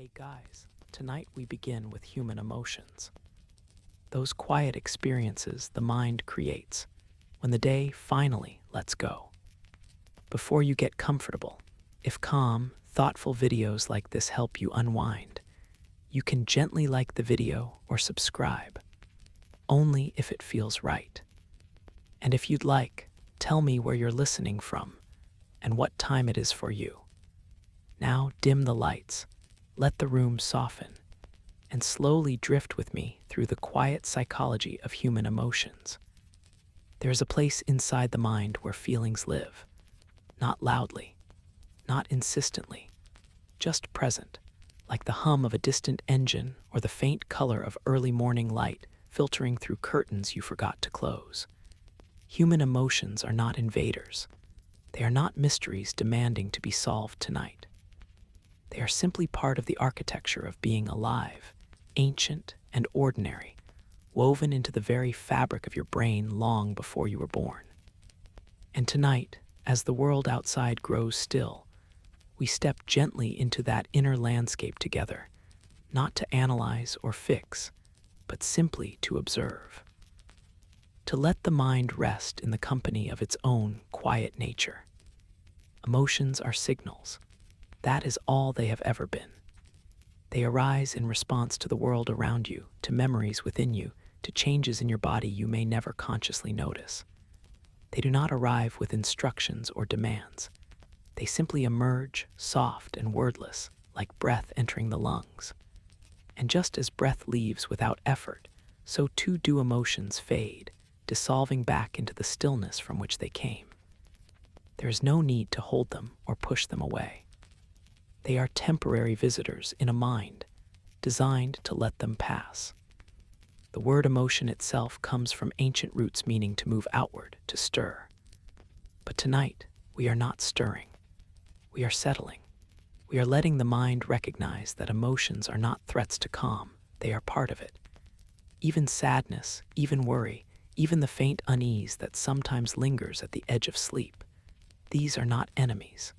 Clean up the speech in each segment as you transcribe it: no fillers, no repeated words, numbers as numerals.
Hey guys, tonight we begin with human emotions. Those quiet experiences the mind creates when the day finally lets go. Before you get comfortable, if calm, thoughtful videos like this help you unwind, you can gently like the video or subscribe, only if it feels right. And if you'd like, tell me where you're listening from and what time it is for you. Now dim the lights, let the room soften, and slowly drift with me through the quiet psychology of human emotions. There is a place inside the mind where feelings live, not loudly, not insistently, just present, like the hum of a distant engine or the faint color of early morning light filtering through curtains you forgot to close. Human emotions are not invaders. They are not mysteries demanding to be solved tonight. They are simply part of the architecture of being alive, ancient and ordinary, woven into the very fabric of your brain long before you were born. And tonight, as the world outside grows still, we step gently into that inner landscape together, not to analyze or fix, but simply to observe. To let the mind rest in the company of its own quiet nature. Emotions are signals. That is all they have ever been. They arise in response to the world around you, to memories within you, to changes in your body you may never consciously notice. They do not arrive with instructions or demands. They simply emerge, soft and wordless, like breath entering the lungs. And just as breath leaves without effort, so too do emotions fade, dissolving back into the stillness from which they came. There is no need to hold them or push them away. They are temporary visitors in a mind, designed to let them pass. The word emotion itself comes from ancient roots meaning to move outward, to stir. But tonight, we are not stirring. We are settling. We are letting the mind recognize that emotions are not threats to calm, they are part of it. Even sadness, even worry, even the faint unease that sometimes lingers at the edge of sleep, these are not enemies.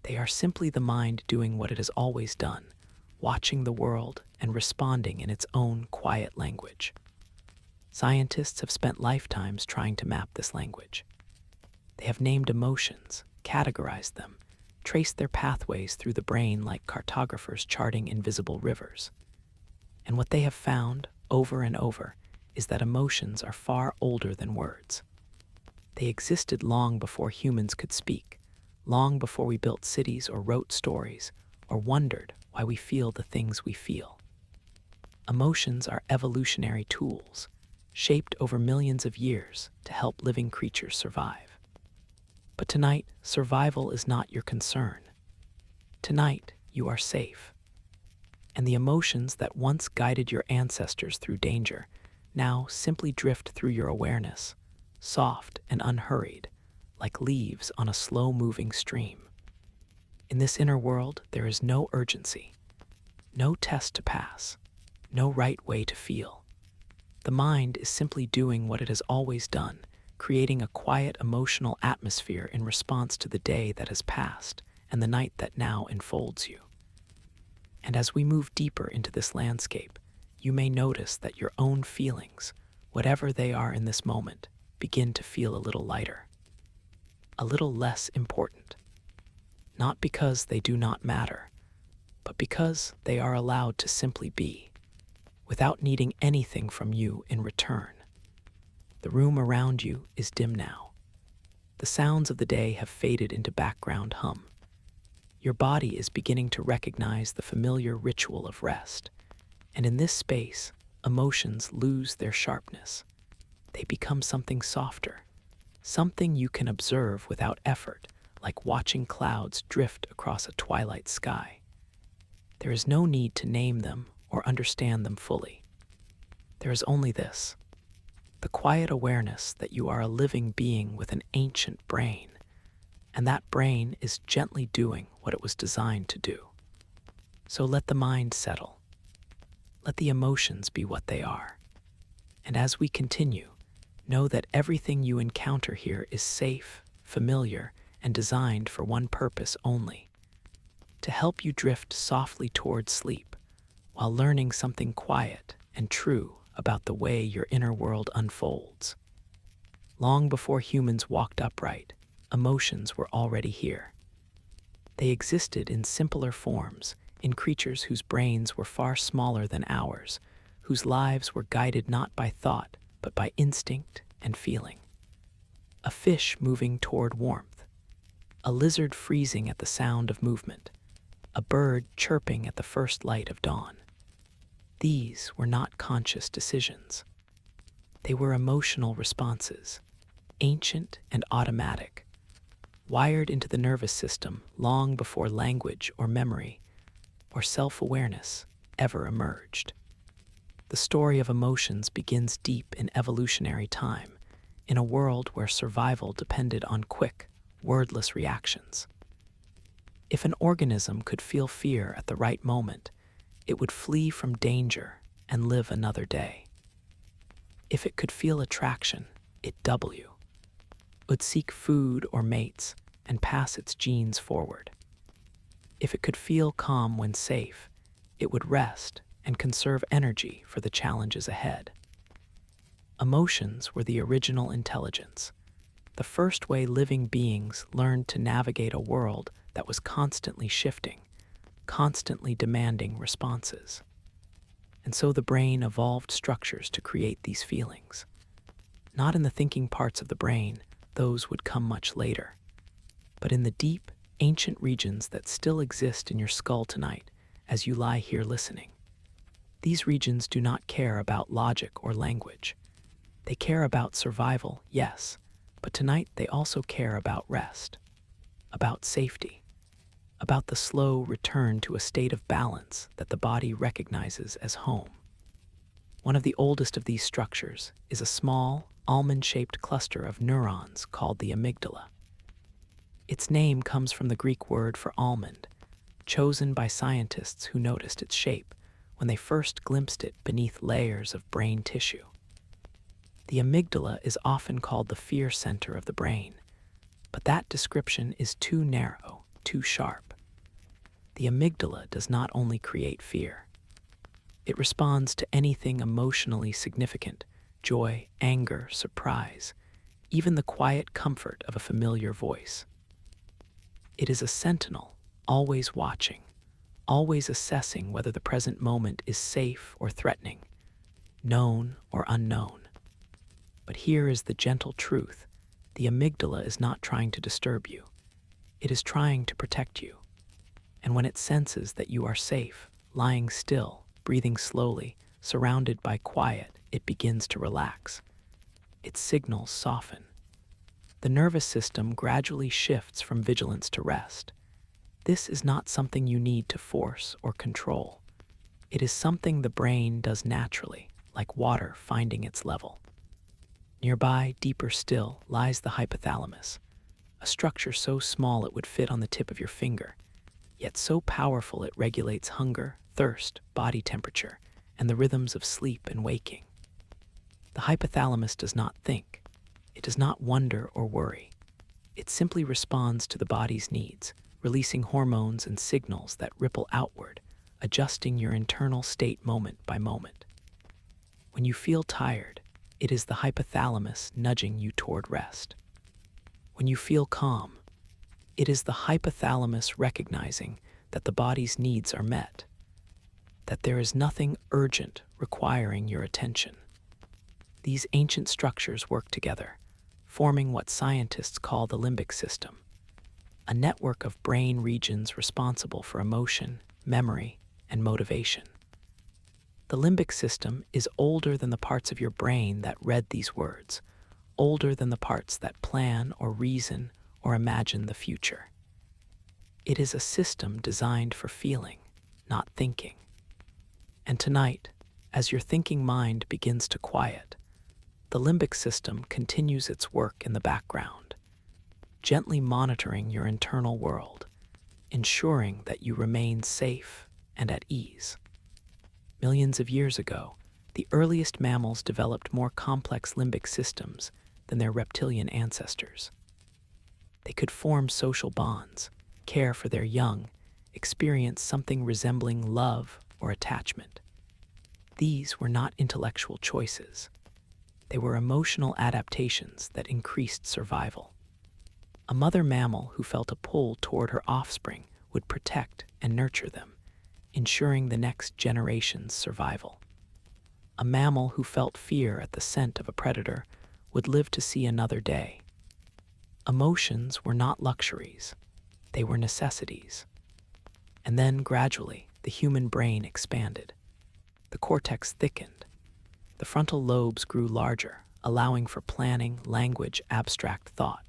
They are simply the mind doing what it has always done, watching the world and responding in its own quiet language. Scientists have spent lifetimes trying to map this language. They have named emotions, categorized them, traced their pathways through the brain like cartographers charting invisible rivers. And what they have found, over and over, is that emotions are far older than words. They existed long before humans could speak, long before we built cities or wrote stories, or wondered why we feel the things we feel. Emotions are evolutionary tools, shaped over millions of years to help living creatures survive. But tonight, survival is not your concern. Tonight, you are safe. And the emotions that once guided your ancestors through danger now simply drift through your awareness, soft and unhurried, like leaves on a slow-moving stream. In this inner world, there is no urgency, no test to pass, no right way to feel. The mind is simply doing what it has always done, creating a quiet emotional atmosphere in response to the day that has passed and the night that now enfolds you. And as we move deeper into this landscape, you may notice that your own feelings, whatever they are in this moment, begin to feel a little lighter, a little less important. Not because they do not matter, but because they are allowed to simply be, without needing anything from you in return. The room around you is dim now. The sounds of the day have faded into background hum. Your body is beginning to recognize the familiar ritual of rest, and in this space, emotions lose their sharpness. They become something softer, something you can observe without effort, like watching clouds drift across a twilight sky. There is no need to name them or understand them fully. There is only this: the quiet awareness that you are a living being with an ancient brain, and that brain is gently doing what it was designed to do. So let the mind settle. Let the emotions be what they are. And as we continue, know that everything you encounter here is safe, familiar, and designed for one purpose only: to help you drift softly toward sleep while learning something quiet and true about the way your inner world unfolds. Long before humans walked upright, emotions were already here. They existed in simpler forms, in creatures whose brains were far smaller than ours, whose lives were guided not by thought, but by instinct and feeling. A fish moving toward warmth, a lizard freezing at the sound of movement, a bird chirping at the first light of dawn. These were not conscious decisions. They were emotional responses, ancient and automatic, wired into the nervous system long before language or memory or self-awareness ever emerged. The story of emotions begins deep in evolutionary time, in a world where survival depended on quick, wordless reactions. If an organism could feel fear at the right moment, it would flee from danger and live another day. If it could feel attraction, it would seek food or mates and pass its genes forward. If it could feel calm when safe, it would rest and conserve energy for the challenges ahead. Emotions were the original intelligence, the first way living beings learned to navigate a world that was constantly shifting, constantly demanding responses. And so the brain evolved structures to create these feelings. Not in the thinking parts of the brain, those would come much later, but in the deep, ancient regions that still exist in your skull tonight as you lie here listening. These regions do not care about logic or language. They care about survival, yes, but tonight they also care about rest, about safety, about the slow return to a state of balance that the body recognizes as home. One of the oldest of these structures is a small, almond-shaped cluster of neurons called the amygdala. Its name comes from the Greek word for almond, chosen by scientists who noticed its shape when they first glimpsed it beneath layers of brain tissue. The amygdala is often called the fear center of the brain, but that description is too narrow, too sharp. The amygdala does not only create fear. It responds to anything emotionally significant: joy, anger, surprise, even the quiet comfort of a familiar voice. It is a sentinel, always watching, always assessing whether the present moment is safe or threatening, known or unknown. But here is the gentle truth: the amygdala is not trying to disturb you. It is trying to protect you. And when it senses that you are safe, lying still, breathing slowly, surrounded by quiet, it begins to relax. Its signals soften. The nervous system gradually shifts from vigilance to rest. This is not something you need to force or control. It is something the brain does naturally, like water finding its level. Nearby, deeper still, lies the hypothalamus, a structure so small it would fit on the tip of your finger, yet so powerful it regulates hunger, thirst, body temperature, and the rhythms of sleep and waking. The hypothalamus does not think. It does not wonder or worry. It simply responds to the body's needs, releasing hormones and signals that ripple outward, adjusting your internal state moment by moment. When you feel tired, it is the hypothalamus nudging you toward rest. When you feel calm, it is the hypothalamus recognizing that the body's needs are met, that there is nothing urgent requiring your attention. These ancient structures work together, forming what scientists call the limbic system, a network of brain regions responsible for emotion, memory, and motivation. The limbic system is older than the parts of your brain that read these words, older than the parts that plan or reason or imagine the future. It is a system designed for feeling, not thinking. And tonight, as your thinking mind begins to quiet, the limbic system continues its work in the background, gently monitoring your internal world, ensuring that you remain safe and at ease. Millions of years ago, the earliest mammals developed more complex limbic systems than their reptilian ancestors. They could form social bonds, care for their young, experience something resembling love or attachment. These were not intellectual choices. They were emotional adaptations that increased survival. A mother mammal who felt a pull toward her offspring would protect and nurture them, ensuring the next generation's survival. A mammal who felt fear at the scent of a predator would live to see another day. Emotions were not luxuries, they were necessities. And then, gradually, the human brain expanded. The cortex thickened. The frontal lobes grew larger, allowing for planning, language, abstract thought.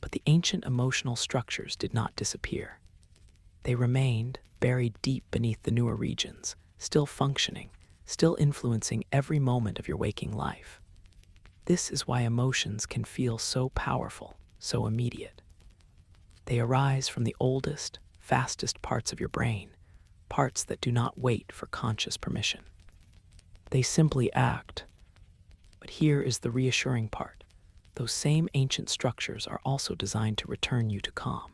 But the ancient emotional structures did not disappear. They remained buried deep beneath the newer regions, still functioning, still influencing every moment of your waking life. This is why emotions can feel so powerful, so immediate. They arise from the oldest, fastest parts of your brain, parts that do not wait for conscious permission. They simply act. But here is the reassuring part. Those same ancient structures are also designed to return you to calm.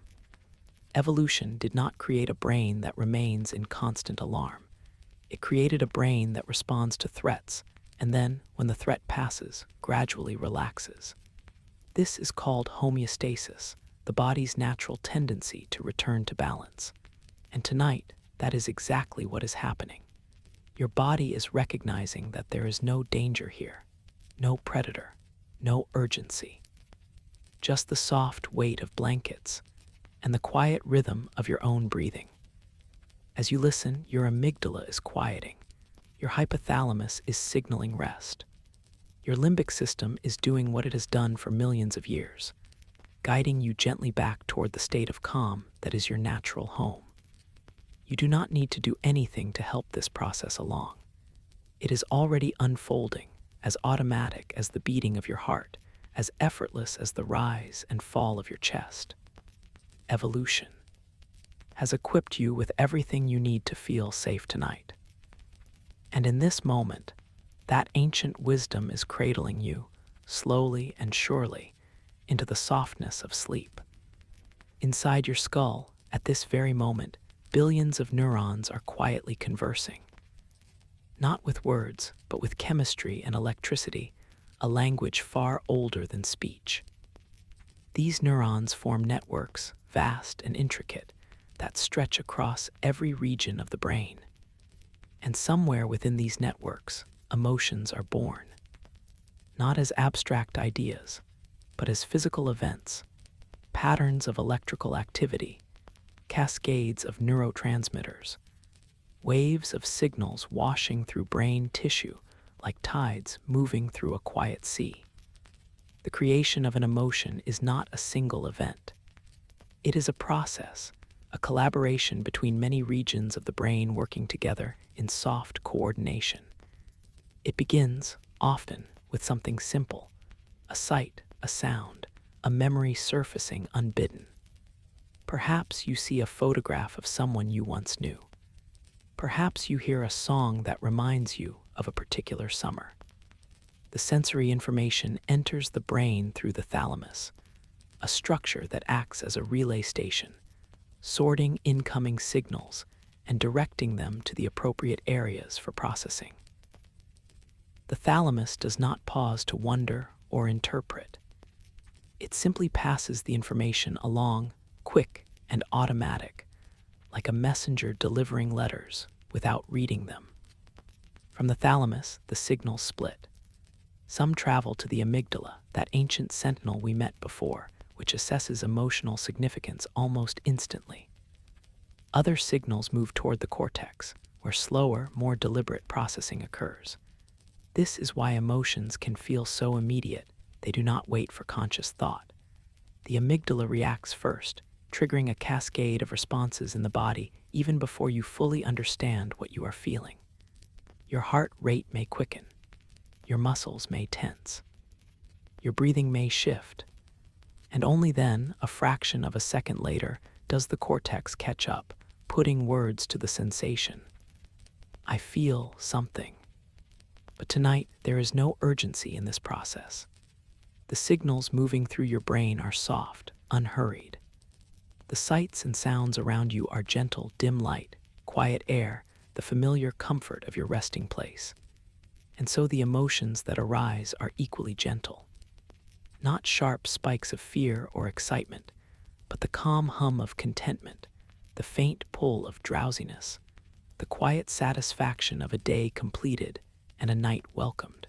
Evolution did not create a brain that remains in constant alarm. It created a brain that responds to threats, and then, when the threat passes, gradually relaxes. This is called homeostasis, the body's natural tendency to return to balance. And tonight, that is exactly what is happening. Your body is recognizing that there is no danger here, no predator, no urgency. Just the soft weight of blankets and the quiet rhythm of your own breathing. As you listen, your amygdala is quieting. Your hypothalamus is signaling rest. Your limbic system is doing what it has done for millions of years, guiding you gently back toward the state of calm that is your natural home. You do not need to do anything to help this process along. It is already unfolding, as automatic as the beating of your heart, as effortless as the rise and fall of your chest. Evolution has equipped you with everything you need to feel safe tonight. And in this moment, that ancient wisdom is cradling you, slowly and surely, into the softness of sleep. Inside your skull, at this very moment, billions of neurons are quietly conversing. Not with words, but with chemistry and electricity, a language far older than speech. These neurons form networks, vast and intricate, that stretch across every region of the brain. And somewhere within these networks, emotions are born. Not as abstract ideas, but as physical events, patterns of electrical activity, cascades of neurotransmitters, waves of signals washing through brain tissue like tides moving through a quiet sea. The creation of an emotion is not a single event. It is a process, a collaboration between many regions of the brain working together in soft coordination. It begins, often, with something simple, a sight, a sound, a memory surfacing unbidden. Perhaps you see a photograph of someone you once knew. Perhaps you hear a song that reminds you of a particular summer. The sensory information enters the brain through the thalamus, a structure that acts as a relay station, sorting incoming signals and directing them to the appropriate areas for processing. The thalamus does not pause to wonder or interpret. It simply passes the information along, quick and automatic, like a messenger delivering letters without reading them. From the thalamus, the signals split. Some travel to the amygdala, that ancient sentinel we met before, which assesses emotional significance almost instantly. Other signals move toward the cortex, where slower, more deliberate processing occurs. This is why emotions can feel so immediate, they do not wait for conscious thought. The amygdala reacts first, triggering a cascade of responses in the body even before you fully understand what you are feeling. Your heart rate may quicken. Your muscles may tense. Your breathing may shift. And only then, a fraction of a second later, does the cortex catch up, putting words to the sensation. I feel something. But tonight, there is no urgency in this process. The signals moving through your brain are soft, unhurried. The sights and sounds around you are gentle, dim light, quiet air, the familiar comfort of your resting place. And so the emotions that arise are equally gentle. Not sharp spikes of fear or excitement, but the calm hum of contentment, the faint pull of drowsiness, the quiet satisfaction of a day completed and a night welcomed.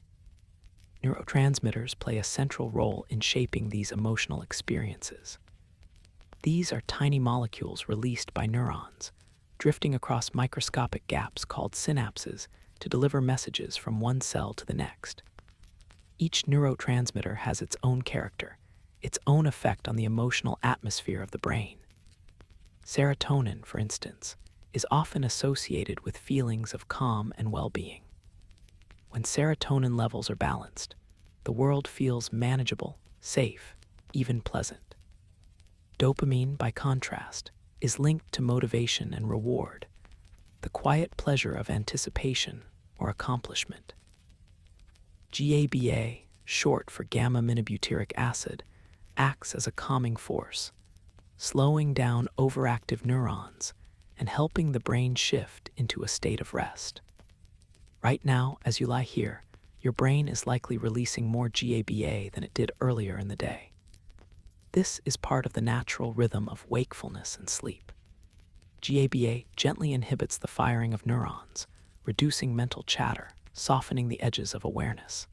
Neurotransmitters play a central role in shaping these emotional experiences. These are tiny molecules released by neurons, drifting across microscopic gaps called synapses to deliver messages from one cell to the next. Each neurotransmitter has its own character, its own effect on the emotional atmosphere of the brain. Serotonin, for instance, is often associated with feelings of calm and well-being. When serotonin levels are balanced, the world feels manageable, safe, even pleasant. Dopamine, by contrast, is linked to motivation and reward, the quiet pleasure of anticipation or accomplishment. GABA, short for gamma-aminobutyric acid, acts as a calming force, slowing down overactive neurons and helping the brain shift into a state of rest. Right now, as you lie here, your brain is likely releasing more GABA than it did earlier in the day. This is part of the natural rhythm of wakefulness and sleep. GABA gently inhibits the firing of neurons, reducing mental chatter, softening the edges of awareness.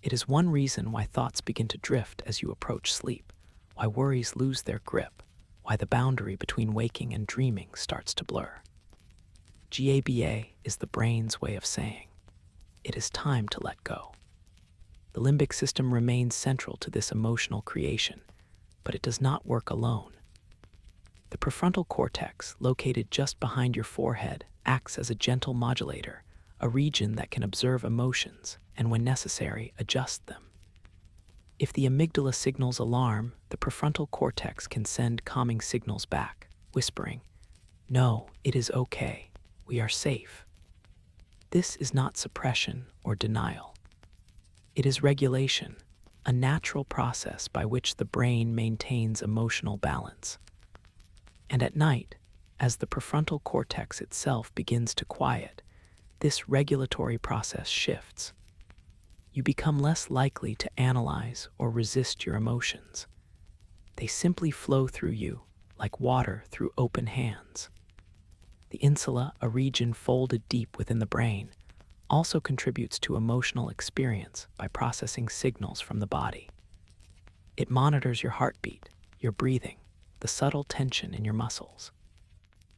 It is one reason why thoughts begin to drift as you approach sleep, why worries lose their grip, why the boundary between waking and dreaming starts to blur. GABA is the brain's way of saying, it is time to let go. The limbic system remains central to this emotional creation, but it does not work alone. The prefrontal cortex, located just behind your forehead, acts as a gentle modulator, a region that can observe emotions and, when necessary, adjust them. If the amygdala signals alarm, the prefrontal cortex can send calming signals back, whispering, "No, it is okay. We are safe." This is not suppression or denial. It is regulation, a natural process by which the brain maintains emotional balance. And at night, as the prefrontal cortex itself begins to quiet, this regulatory process shifts. You become less likely to analyze or resist your emotions. They simply flow through you, like water through open hands. The insula, a region folded deep within the brain, also contributes to emotional experience by processing signals from the body. It monitors your heartbeat, your breathing, the subtle tension in your muscles.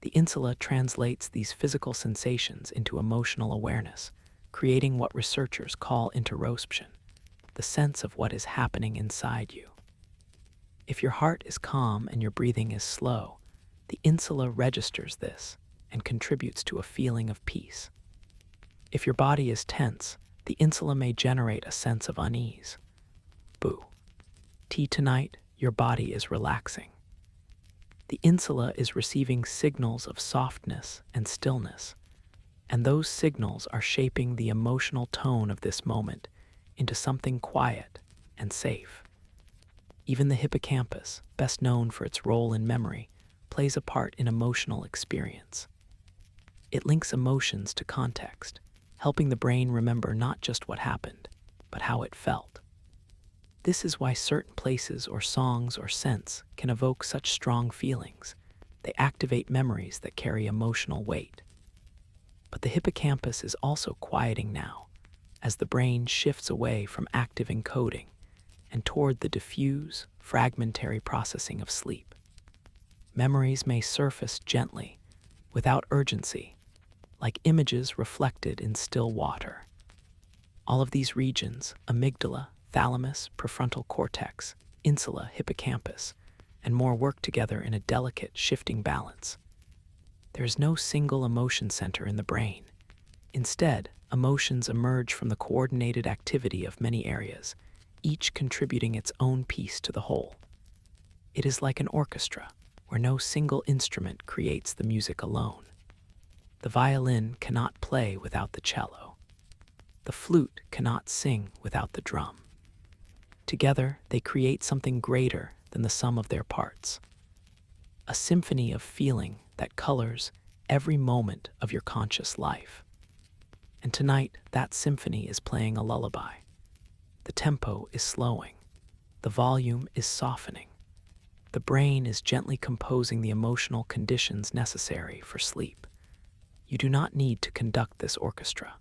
The insula translates these physical sensations into emotional awareness, creating what researchers call interoception, the sense of what is happening inside you. If your heart is calm and your breathing is slow, the insula registers this and contributes to a feeling of peace. If your body is tense, the insula may generate a sense of unease. Boo. Tea tonight, your body is relaxing. The insula is receiving signals of softness and stillness, and those signals are shaping the emotional tone of this moment into something quiet and safe. Even the hippocampus, best known for its role in memory, plays a part in emotional experience. It links emotions to context, helping the brain remember not just what happened, but how it felt. This is why certain places or songs or scents can evoke such strong feelings. They activate memories that carry emotional weight. But the hippocampus is also quieting now, as the brain shifts away from active encoding and toward the diffuse, fragmentary processing of sleep. Memories may surface gently, without urgency, like images reflected in still water. All of these regions, amygdala, thalamus, prefrontal cortex, insula, hippocampus, and more work together in a delicate, shifting balance. There is no single emotion center in the brain. Instead, emotions emerge from the coordinated activity of many areas, each contributing its own piece to the whole. It is like an orchestra, where no single instrument creates the music alone. The violin cannot play without the cello. The flute cannot sing without the drum. Together, they create something greater than the sum of their parts. a symphony of feeling that colors every moment of your conscious life. And tonight, that symphony is playing a lullaby. The tempo is slowing. The volume is softening. The brain is gently composing the emotional conditions necessary for sleep. You do not need to conduct this orchestra.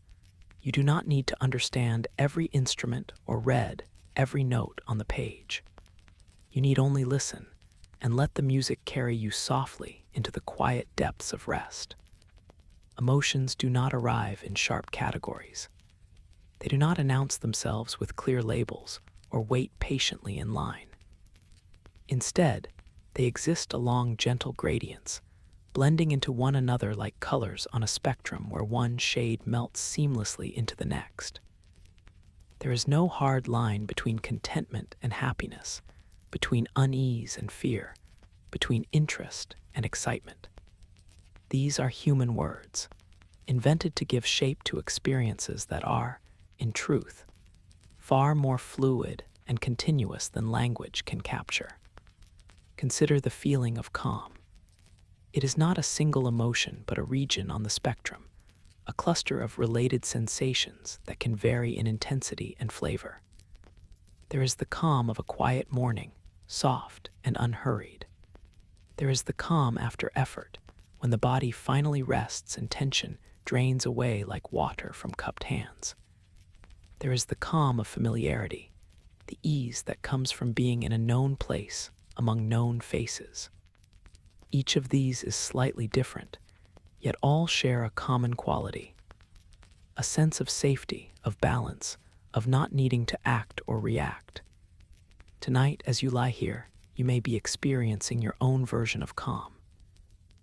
You do not need to understand every instrument or read every note on the page. You need only listen and let the music carry you softly into the quiet depths of rest. Emotions do not arrive in sharp categories. They do not announce themselves with clear labels or wait patiently in line. Instead, they exist along gentle gradients, blending into one another like colors on a spectrum where one shade melts seamlessly into the next. There is no hard line between contentment and happiness, between unease and fear, between interest and excitement. These are human words, invented to give shape to experiences that are, in truth, far more fluid and continuous than language can capture. Consider the feeling of calm. It is not a single emotion, but a region on the spectrum, a cluster of related sensations that can vary in intensity and flavor. There is the calm of a quiet morning, soft and unhurried. There is the calm after effort, when the body finally rests and tension drains away like water from cupped hands. There is the calm of familiarity, the ease that comes from being in a known place among known faces. Each of these is slightly different, yet all share a common quality: a sense of safety, of balance, of not needing to act or react. Tonight, as you lie here, you may be experiencing your own version of calm.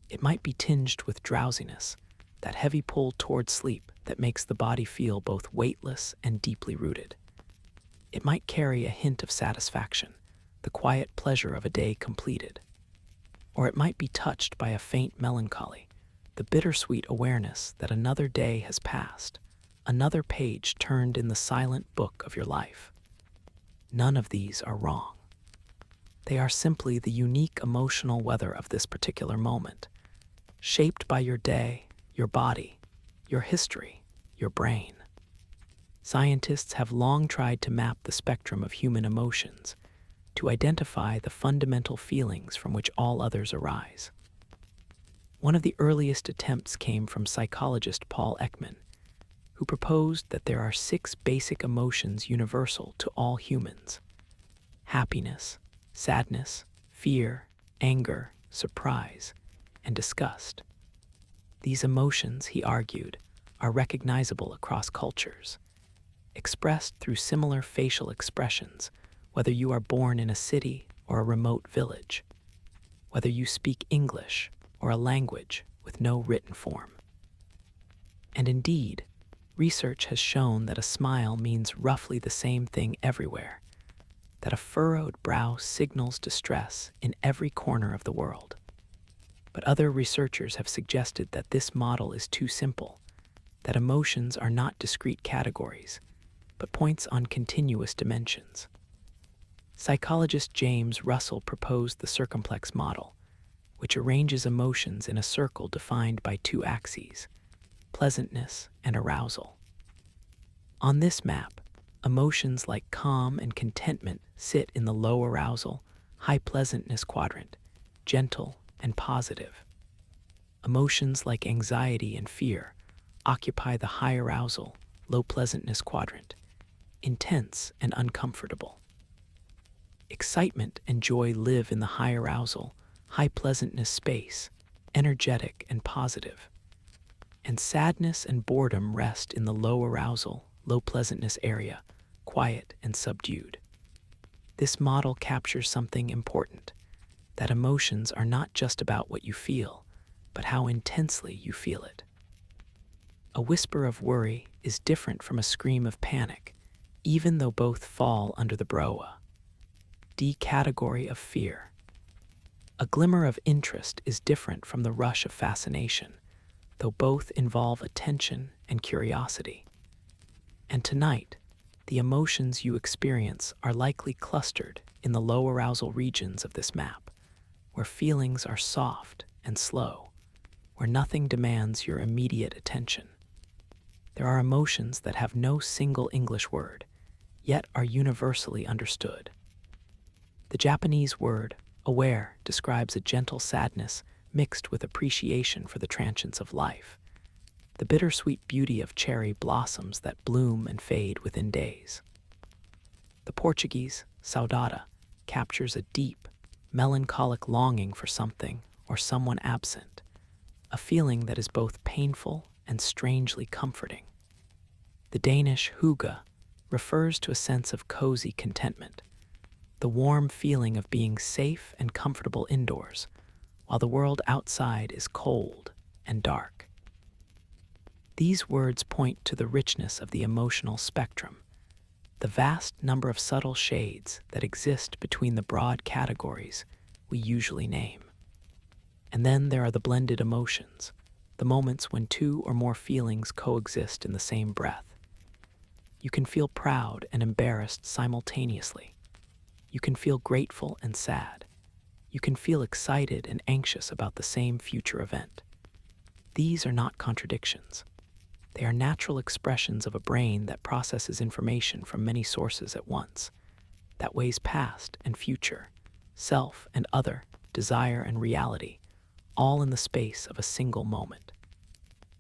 It might be tinged with drowsiness, that heavy pull toward sleep that makes the body feel both weightless and deeply rooted. It might carry a hint of satisfaction, the quiet pleasure of a day completed. Or it might be touched by a faint melancholy, the bittersweet awareness that another day has passed, another page turned in the silent book of your life. None of these are wrong. They are simply the unique emotional weather of this particular moment, shaped by your day, your body, your history, your brain. Scientists have long tried to map the spectrum of human emotions, to identify the fundamental feelings from which all others arise. One of the earliest attempts came from psychologist Paul Ekman, who proposed that there are 6 basic emotions universal to all humans: happiness, sadness, fear, anger, surprise, and disgust. These emotions, he argued, are recognizable across cultures, expressed through similar facial expressions, whether you are born in a city or a remote village, whether you speak English or a language with no written form. And indeed, research has shown that a smile means roughly the same thing everywhere, that a furrowed brow signals distress in every corner of the world. But other researchers have suggested that this model is too simple, that emotions are not discrete categories, but points on continuous dimensions. Psychologist James Russell proposed the circumplex model, which arranges emotions in a circle defined by 2 axes: pleasantness and arousal. On this map, emotions like calm and contentment sit in the low arousal, high pleasantness quadrant, gentle and positive. Emotions like anxiety and fear occupy the high arousal, low pleasantness quadrant, intense and uncomfortable. Excitement and joy live in the high arousal, high pleasantness space, energetic and positive. And sadness and boredom rest in the low arousal, low pleasantness area, quiet and subdued. This model captures something important, that emotions are not just about what you feel, but how intensely you feel it. A whisper of worry is different from a scream of panic, even though both fall under the BROA, D category of fear. A glimmer of interest is different from the rush of fascination, though both involve attention and curiosity. And tonight, the emotions you experience are likely clustered in the low arousal regions of this map, where feelings are soft and slow, where nothing demands your immediate attention. There are emotions that have no single English word, yet are universally understood. The Japanese word aware describes a gentle sadness mixed with appreciation for the transience of life, the bittersweet beauty of cherry blossoms that bloom and fade within days. The Portuguese saudade captures a deep, melancholic longing for something or someone absent, a feeling that is both painful and strangely comforting. The Danish hygge refers to a sense of cozy contentment, the warm feeling of being safe and comfortable indoors, while the world outside is cold and dark. These words point to the richness of the emotional spectrum, the vast number of subtle shades that exist between the broad categories we usually name. And then there are the blended emotions, the moments when two or more feelings coexist in the same breath. You can feel proud and embarrassed simultaneously. You can feel grateful and sad. You can feel excited and anxious about the same future event. These are not contradictions. They are natural expressions of a brain that processes information from many sources at once, that weighs past and future, self and other, desire and reality, all in the space of a single moment.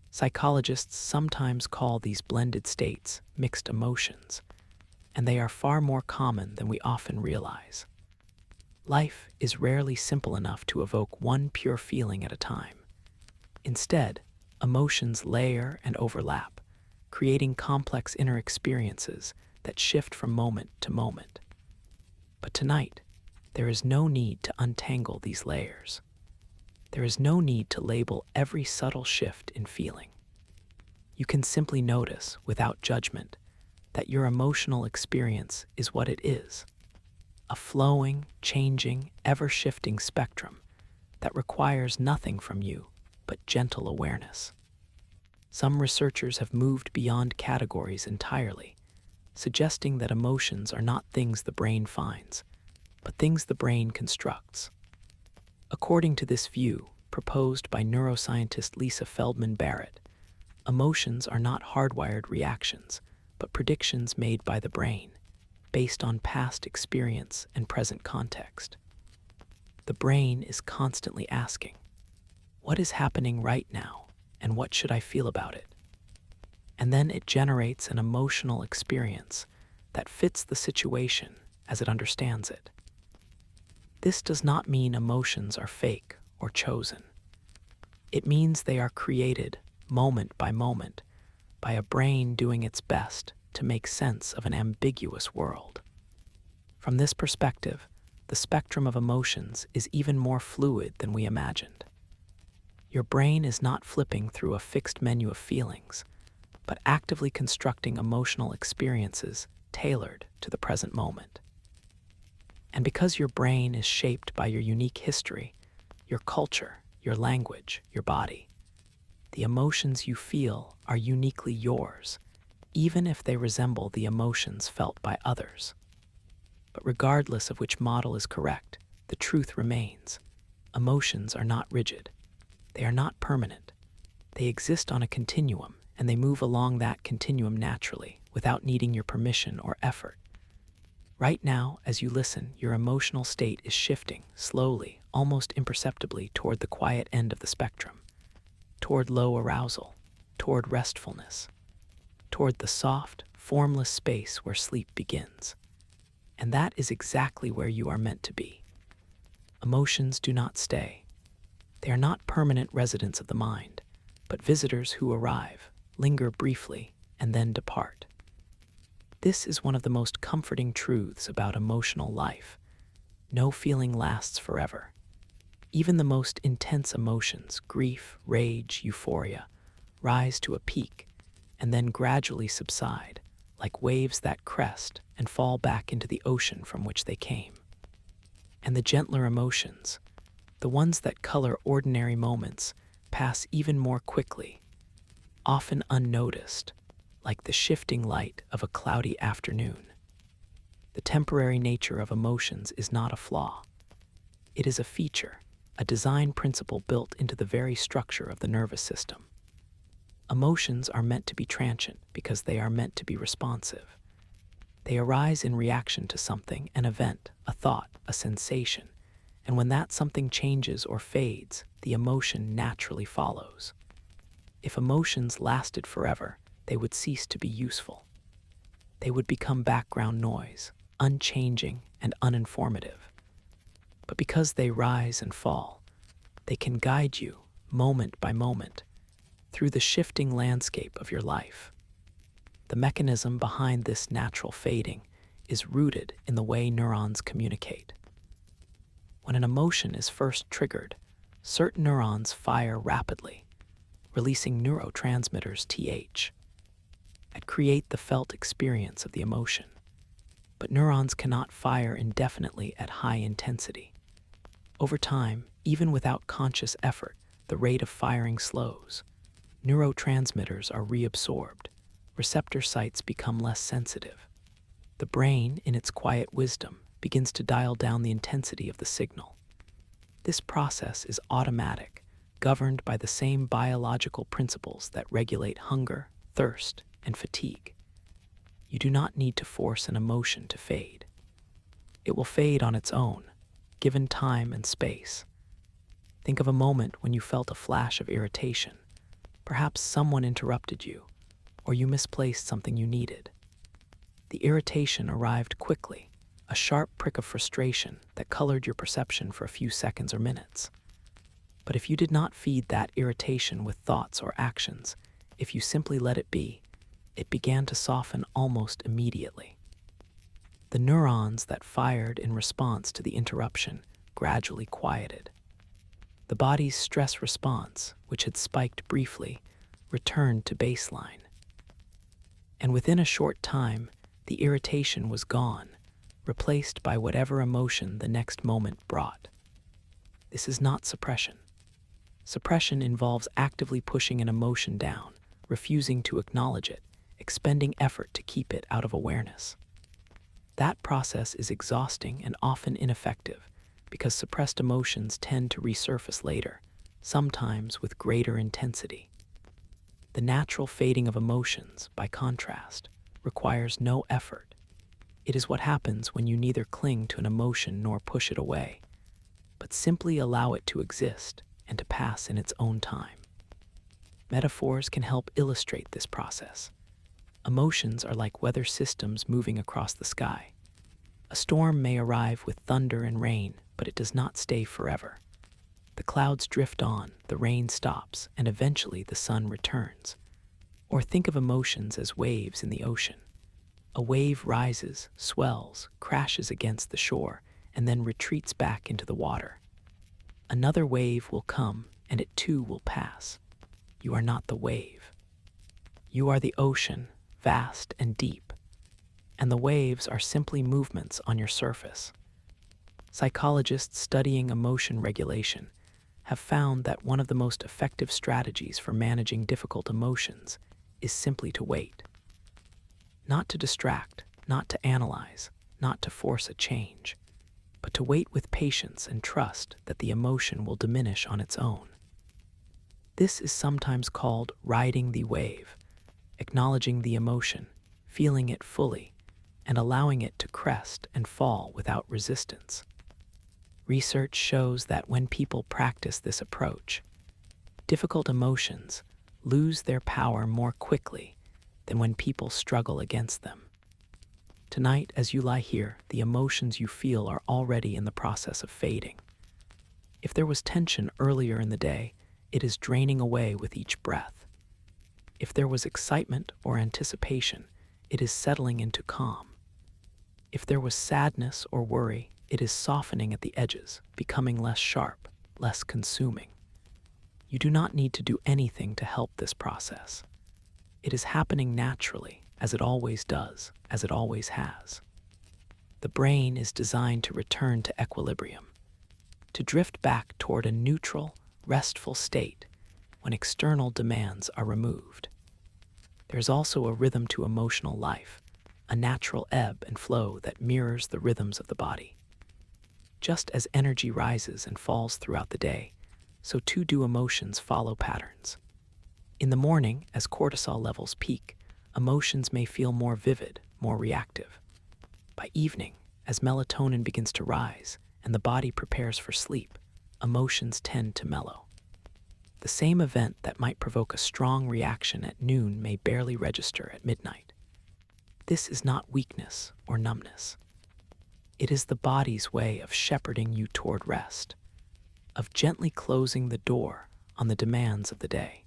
Psychologists sometimes call these blended states mixed emotions, and they are far more common than we often realize. Life is rarely simple enough to evoke one pure feeling at a time. Instead, emotions layer and overlap, creating complex inner experiences that shift from moment to moment. But tonight, there is no need to untangle these layers. There is no need to label every subtle shift in feeling. You can simply notice, without judgment, that your emotional experience is what it is, a flowing, changing, ever-shifting spectrum that requires nothing from you but gentle awareness. Some researchers have moved beyond categories entirely, suggesting that emotions are not things the brain finds, but things the brain constructs. According to this view, proposed by neuroscientist Lisa Feldman Barrett, emotions are not hardwired reactions, but predictions made by the brain, based on past experience and present context. The brain is constantly asking, what is happening right now, and what should I feel about it? And then it generates an emotional experience that fits the situation as it understands it. This does not mean emotions are fake or chosen. It means they are created moment by moment by a brain doing its best to make sense of an ambiguous world. From this perspective, the spectrum of emotions is even more fluid than we imagined. Your brain is not flipping through a fixed menu of feelings, but actively constructing emotional experiences tailored to the present moment. And because your brain is shaped by your unique history, your culture, your language, your body, the emotions you feel are uniquely yours, even if they resemble the emotions felt by others. But regardless of which model is correct, the truth remains. Emotions are not rigid. They are not permanent. They exist on a continuum, and they move along that continuum naturally, without needing your permission or effort. Right now, as you listen, your emotional state is shifting, slowly, almost imperceptibly, toward the quiet end of the spectrum, toward low arousal, toward restfulness, toward the soft, formless space where sleep begins. And that is exactly where you are meant to be. Emotions do not stay. They are not permanent residents of the mind, but visitors who arrive, linger briefly, and then depart. This is one of the most comforting truths about emotional life. No feeling lasts forever. Even the most intense emotions, grief, rage, euphoria, rise to a peak and then gradually subside, like waves that crest and fall back into the ocean from which they came. And the gentler emotions, the ones that color ordinary moments, pass even more quickly, often unnoticed, like the shifting light of a cloudy afternoon. The temporary nature of emotions is not a flaw. It is a feature, a design principle built into the very structure of the nervous system. Emotions are meant to be transient because they are meant to be responsive. They arise in reaction to something, an event, a thought, a sensation, and when that something changes or fades, the emotion naturally follows. If emotions lasted forever, they would cease to be useful. They would become background noise, unchanging and uninformative. But because they rise and fall, they can guide you, moment by moment, through the shifting landscape of your life. The mechanism behind this natural fading is rooted in the way neurons communicate. When an emotion is first triggered, certain neurons fire rapidly, releasing neurotransmitters TH that create the felt experience of the emotion. But neurons cannot fire indefinitely at high intensity. Over time, even without conscious effort, the rate of firing slows. Neurotransmitters are reabsorbed. Receptor sites become less sensitive. The brain, in its quiet wisdom, begins to dial down the intensity of the signal. This process is automatic, governed by the same biological principles that regulate hunger, thirst, and fatigue. You do not need to force an emotion to fade. It will fade on its own, given time and space. Think of a moment when you felt a flash of irritation. Perhaps someone interrupted you, or you misplaced something you needed. The irritation arrived quickly, a sharp prick of frustration that colored your perception for a few seconds or minutes. But if you did not feed that irritation with thoughts or actions, if you simply let it be, it began to soften almost immediately. The neurons that fired in response to the interruption gradually quieted. The body's stress response, which had spiked briefly, returned to baseline. And within a short time, the irritation was gone, replaced by whatever emotion the next moment brought. This is not suppression. Suppression involves actively pushing an emotion down, refusing to acknowledge it, expending effort to keep it out of awareness. That process is exhausting and often ineffective because suppressed emotions tend to resurface later, sometimes with greater intensity. The natural fading of emotions, by contrast, requires no effort. It is what happens when you neither cling to an emotion nor push it away, but simply allow it to exist and to pass in its own time. Metaphors can help illustrate this process. Emotions are like weather systems moving across the sky. A storm may arrive with thunder and rain, but it does not stay forever. The clouds drift on, the rain stops, and eventually the sun returns. Or think of emotions as waves in the ocean. A wave rises, swells, crashes against the shore, and then retreats back into the water. Another wave will come, and it too will pass. You are not the wave. You are the ocean, vast and deep, and the waves are simply movements on your surface. Psychologists studying emotion regulation have found that one of the most effective strategies for managing difficult emotions is simply to wait. Not to distract, not to analyze, not to force a change, but to wait with patience and trust that the emotion will diminish on its own. This is sometimes called riding the wave, acknowledging the emotion, feeling it fully, and allowing it to crest and fall without resistance. Research shows that when people practice this approach, difficult emotions lose their power more quickly than when people struggle against them. Tonight, as you lie here, the emotions you feel are already in the process of fading. If there was tension earlier in the day, it is draining away with each breath. If there was excitement or anticipation, it is settling into calm. If there was sadness or worry, it is softening at the edges, becoming less sharp, less consuming. You do not need to do anything to help this process. It is happening naturally, as it always does, as it always has. The brain is designed to return to equilibrium, to drift back toward a neutral, restful state when external demands are removed. There is also a rhythm to emotional life, a natural ebb and flow that mirrors the rhythms of the body. Just as energy rises and falls throughout the day, so too do emotions follow patterns. In the morning, as cortisol levels peak, emotions may feel more vivid, more reactive. By evening, as melatonin begins to rise and the body prepares for sleep, emotions tend to mellow. The same event that might provoke a strong reaction at noon may barely register at midnight. This is not weakness or numbness. It is the body's way of shepherding you toward rest, of gently closing the door on the demands of the day.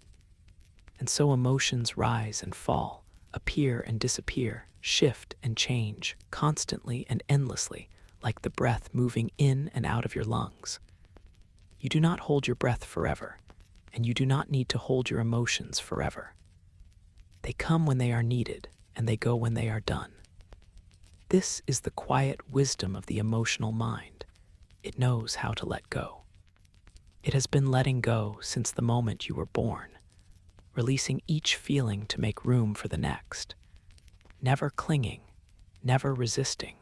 And so emotions rise and fall, appear and disappear, shift and change, constantly and endlessly, like the breath moving in and out of your lungs. You do not hold your breath forever, and you do not need to hold your emotions forever. They come when they are needed, and they go when they are done. This is the quiet wisdom of the emotional mind. It knows how to let go. It has been letting go since the moment you were born, releasing each feeling to make room for the next. Never clinging, never resisting,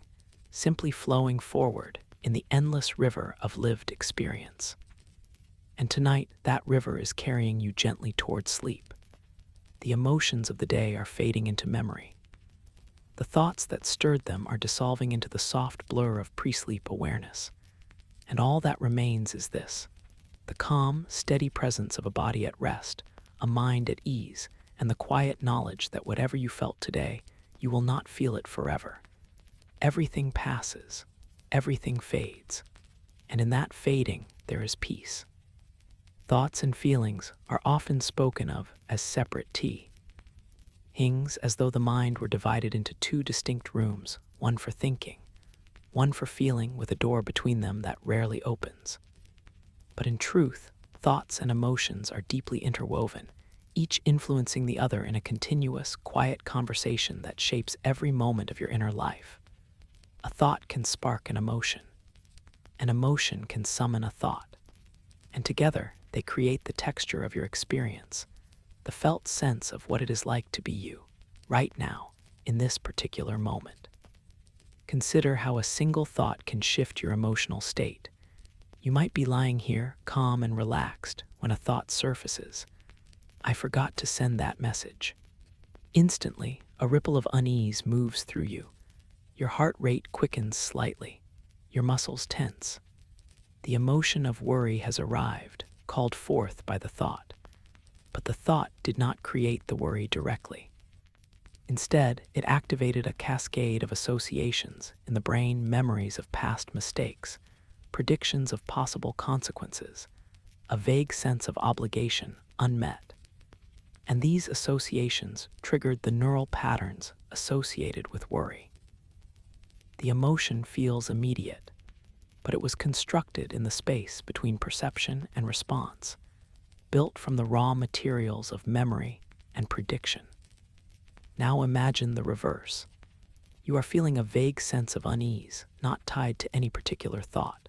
simply flowing forward in the endless river of lived experience. And tonight, that river is carrying you gently toward sleep. The emotions of the day are fading into memory. The thoughts that stirred them are dissolving into the soft blur of pre-sleep awareness. And all that remains is this: the calm, steady presence of a body at rest, a mind at ease, and the quiet knowledge that whatever you felt today, you will not feel it forever. Everything passes, everything fades, and in that fading there is peace. Thoughts and feelings are often spoken of as separate things, as though the mind were divided into two distinct rooms, one for thinking, one for feeling, with a door between them that rarely opens. But in truth, thoughts and emotions are deeply interwoven, each influencing the other in a continuous, quiet conversation that shapes every moment of your inner life. A thought can spark an emotion can summon a thought, and together they create the texture of your experience, the felt sense of what it is like to be you, right now, in this particular moment. Consider how a single thought can shift your emotional state. You might be lying here, calm and relaxed, when a thought surfaces. I forgot to send that message. Instantly, a ripple of unease moves through you. Your heart rate quickens slightly. Your muscles tense. The emotion of worry has arrived, called forth by the thought. But the thought did not create the worry directly. Instead, it activated a cascade of associations in the brain, memories of past mistakes, predictions of possible consequences, a vague sense of obligation unmet. And these associations triggered the neural patterns associated with worry. The emotion feels immediate, but it was constructed in the space between perception and response, built from the raw materials of memory and prediction. Now imagine the reverse. You are feeling a vague sense of unease, not tied to any particular thought.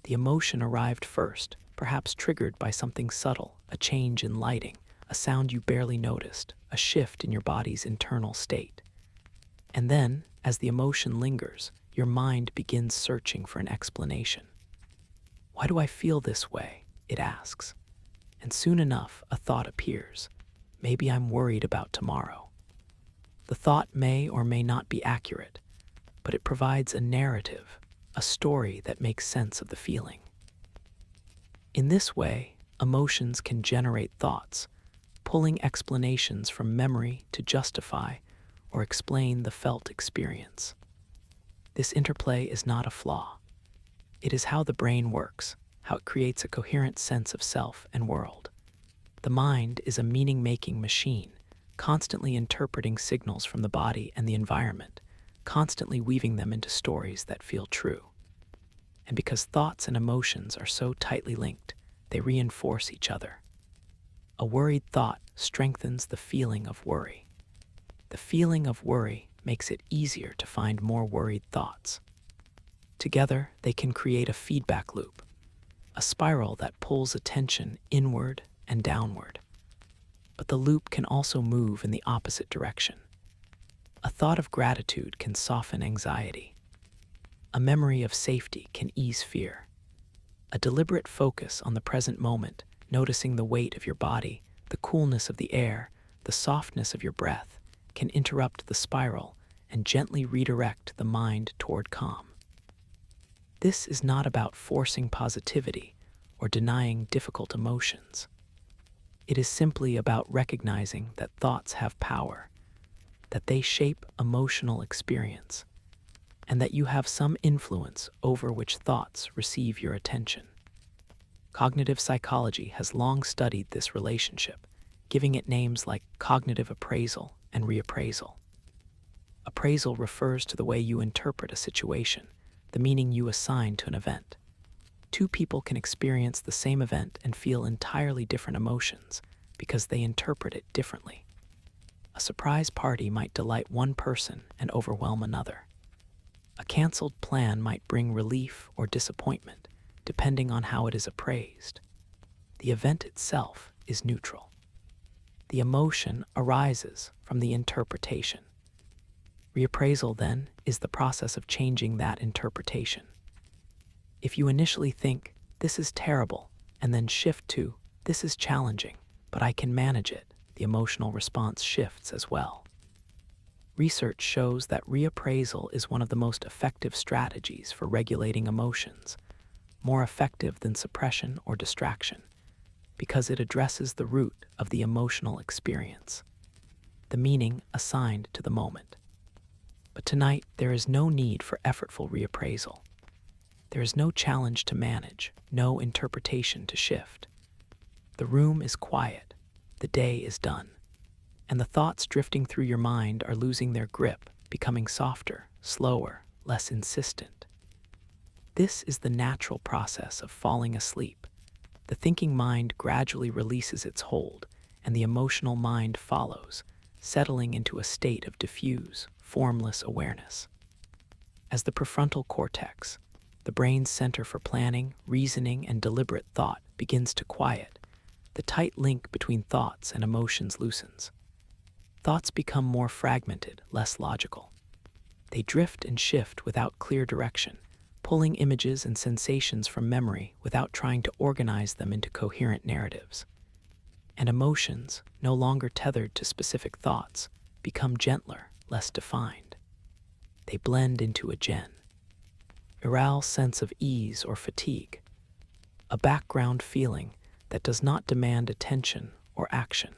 The emotion arrived first, perhaps triggered by something subtle, a change in lighting, a sound you barely noticed, a shift in your body's internal state. And then, as the emotion lingers, your mind begins searching for an explanation. Why do I feel this way? It asks. And soon enough, a thought appears. Maybe I'm worried about tomorrow. The thought may or may not be accurate, but it provides a narrative, a story that makes sense of the feeling. In this way, emotions can generate thoughts, pulling explanations from memory to justify or explain the felt experience. This interplay is not a flaw. It is how the brain works, how it creates a coherent sense of self and world. The mind is a meaning-making machine, constantly interpreting signals from the body and the environment, constantly weaving them into stories that feel true. And because thoughts and emotions are so tightly linked, they reinforce each other. A worried thought strengthens the feeling of worry. The feeling of worry makes it easier to find more worried thoughts. Together, they can create a feedback loop, a spiral that pulls attention inward and downward. But the loop can also move in the opposite direction. A thought of gratitude can soften anxiety. A memory of safety can ease fear. A deliberate focus on the present moment, noticing the weight of your body, the coolness of the air, the softness of your breath, can interrupt the spiral and gently redirect the mind toward calm. This is not about forcing positivity or denying difficult emotions. It is simply about recognizing that thoughts have power, that they shape emotional experience, and that you have some influence over which thoughts receive your attention. Cognitive psychology has long studied this relationship, giving it names like cognitive appraisal and reappraisal. Appraisal refers to the way you interpret a situation, the meaning you assign to an event. Two people can experience the same event and feel entirely different emotions because they interpret it differently. A surprise party might delight one person and overwhelm another. A canceled plan might bring relief or disappointment, depending on how it is appraised. The event itself is neutral. The emotion arises from the interpretation. Reappraisal, then, is the process of changing that interpretation. If you initially think, "This is terrible," and then shift to, "This is challenging, but I can manage it," the emotional response shifts as well. Research shows that reappraisal is one of the most effective strategies for regulating emotions, more effective than suppression or distraction, because it addresses the root of the emotional experience, the meaning assigned to the moment. But tonight, there is no need for effortful reappraisal. There is no challenge to manage, no interpretation to shift. The room is quiet, the day is done, and the thoughts drifting through your mind are losing their grip, becoming softer, slower, less insistent. This is the natural process of falling asleep. The thinking mind gradually releases its hold, and the emotional mind follows, settling into a state of diffuse, formless awareness. As the prefrontal cortex, the brain's center for planning, reasoning, and deliberate thought, begins to quiet, the tight link between thoughts and emotions loosens. Thoughts become more fragmented, less logical. They drift and shift without clear direction, pulling images and sensations from memory without trying to organize them into coherent narratives. And emotions, no longer tethered to specific thoughts, become gentler, less defined. They blend into a virile sense of ease or fatigue, a background feeling that does not demand attention or action.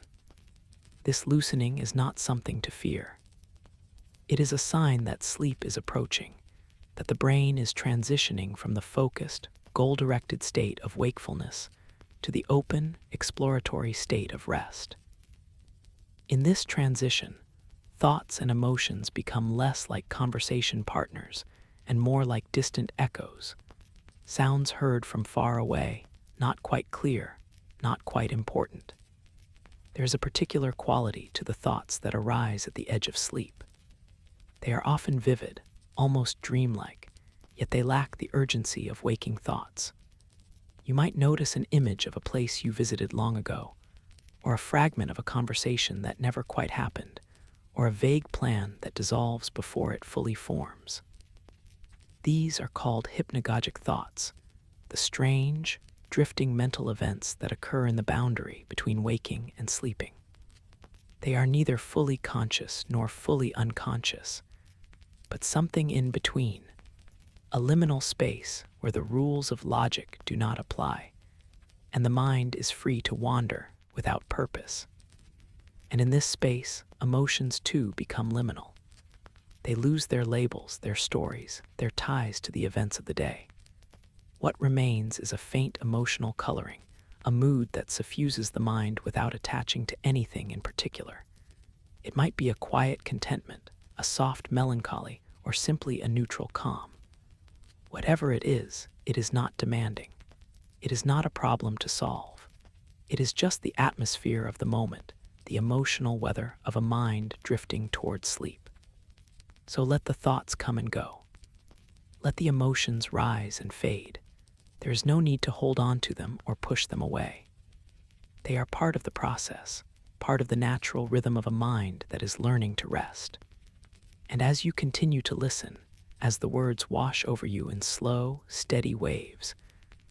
This loosening is not something to fear. It is a sign that sleep is approaching, that the brain is transitioning from the focused, goal-directed state of wakefulness to the open, exploratory state of rest. In this transition, thoughts and emotions become less like conversation partners and more like distant echoes, sounds heard from far away, not quite clear, not quite important. There is a particular quality to the thoughts that arise at the edge of sleep. They are often vivid, almost dreamlike, yet they lack the urgency of waking thoughts. You might notice an image of a place you visited long ago, or a fragment of a conversation that never quite happened, or a vague plan that dissolves before it fully forms. These are called hypnagogic thoughts, the strange, drifting mental events that occur in the boundary between waking and sleeping. They are neither fully conscious nor fully unconscious, but something in between, a liminal space where the rules of logic do not apply, and the mind is free to wander without purpose. And in this space, emotions too become liminal. They lose their labels, their stories, their ties to the events of the day. What remains is a faint emotional coloring, a mood that suffuses the mind without attaching to anything in particular. It might be a quiet contentment, a soft melancholy, or simply a neutral calm. Whatever it is not demanding. It is not a problem to solve. It is just the atmosphere of the moment, the emotional weather of a mind drifting toward sleep. So let the thoughts come and go. Let the emotions rise and fade. There is no need to hold on to them or push them away. They are part of the process, part of the natural rhythm of a mind that is learning to rest. And as you continue to listen, As the words wash over you in slow, steady waves,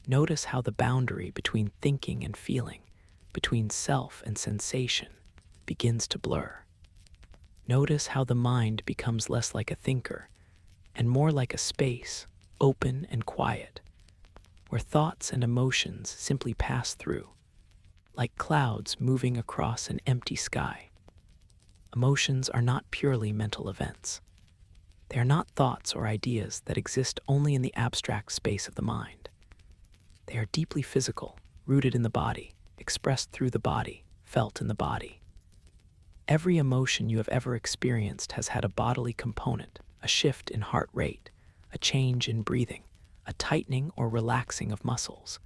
notice how the boundary between thinking and feeling, between self and sensation, begins to blur. Notice how the mind becomes less like a thinker and more like a space, open and quiet, where thoughts and emotions simply pass through, like clouds moving across an empty sky. Emotions are not purely mental events. They are not thoughts or ideas that exist only in the abstract space of the mind. They are deeply physical, rooted in the body, expressed through the body, felt in the body. Every emotion you have ever experienced has had a bodily component, a shift in heart rate, a change in breathing, a tightening or relaxing of muscles,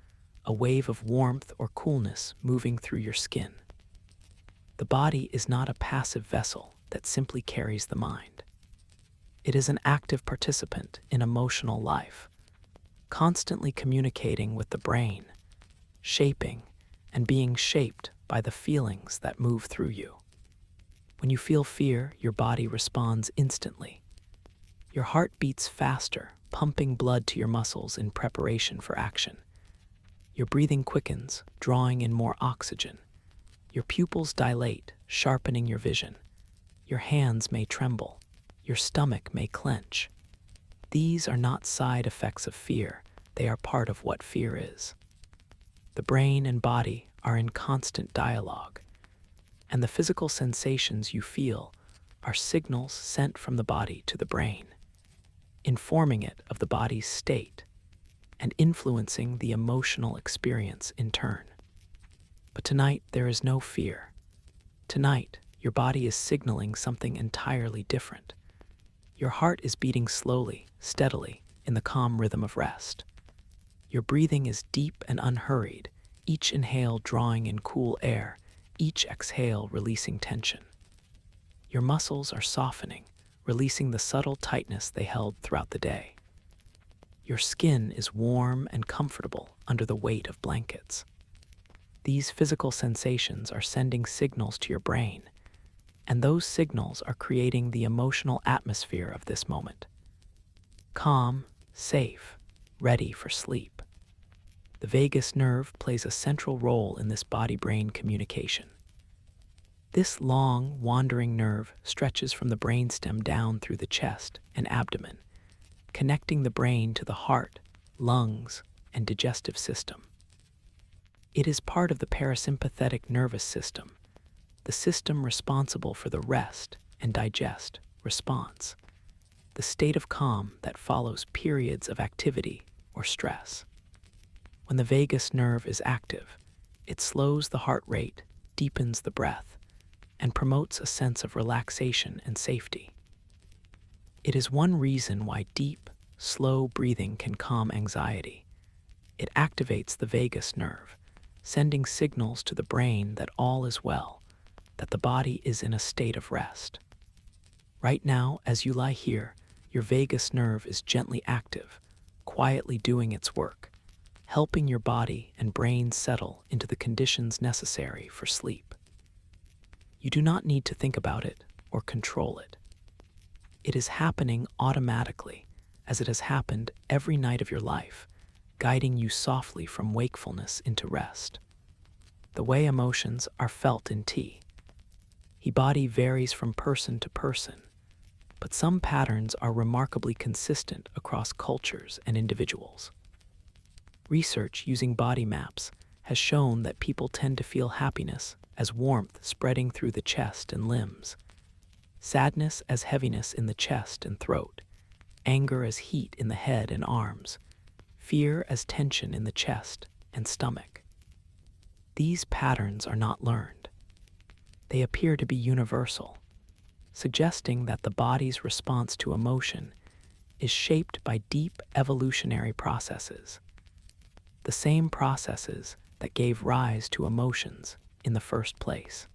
a wave of warmth or coolness moving through your skin. The body is not a passive vessel that simply carries the mind. It is an active participant in emotional life, constantly communicating with the brain, shaping and being shaped by the feelings that move through you. When you feel fear, your body responds instantly. Your heart beats faster, pumping blood to your muscles in preparation for action. Your breathing quickens, drawing in more oxygen. Your pupils dilate, sharpening your vision. Your hands may tremble. Your stomach may clench. These are not side effects of fear. They are part of what fear is. The brain and body are in constant dialogue, and the physical sensations you feel are signals sent from the body to the brain, informing it of the body's state and influencing the emotional experience in turn. But tonight, there is no fear. Tonight, your body is signaling something entirely different. Your heart is beating slowly, steadily, in the calm rhythm of rest. Your breathing is deep and unhurried, each inhale drawing in cool air, each exhale releasing tension. Your muscles are softening, releasing the subtle tightness they held throughout the day. Your skin is warm and comfortable under the weight of blankets. These physical sensations are sending signals to your brain, and those signals are creating the emotional atmosphere of this moment. Calm, safe, ready for sleep. The vagus nerve plays a central role in this body-brain communication. This long, wandering nerve stretches from the brainstem down through the chest and abdomen, connecting the brain to the heart, lungs, and digestive system. It is part of the parasympathetic nervous system, the system responsible for the rest and digest response, the state of calm that follows periods of activity or stress. When the vagus nerve is active, it slows the heart rate, deepens the breath, and promotes a sense of relaxation and safety. It is one reason why deep, slow breathing can calm anxiety. It activates the vagus nerve, sending signals to the brain that all is well, that the body is in a state of rest. Right now, as you lie here, your vagus nerve is gently active, quietly doing its work, helping your body and brain settle into the conditions necessary for sleep. You do not need to think about it or control it. It is happening automatically, as it has happened every night of your life, guiding you softly from wakefulness into rest. The way emotions are felt in tea. Body varies from person to person, but some patterns are remarkably consistent across cultures and individuals. Research using body maps has shown that people tend to feel happiness as warmth spreading through the chest and limbs, sadness as heaviness in the chest and throat, anger as heat in the head and arms, fear as tension in the chest and stomach. These patterns are not learned. They appear to be universal, suggesting that the body's response to emotion is shaped by deep evolutionary processes, the same processes that gave rise to emotions in the first place.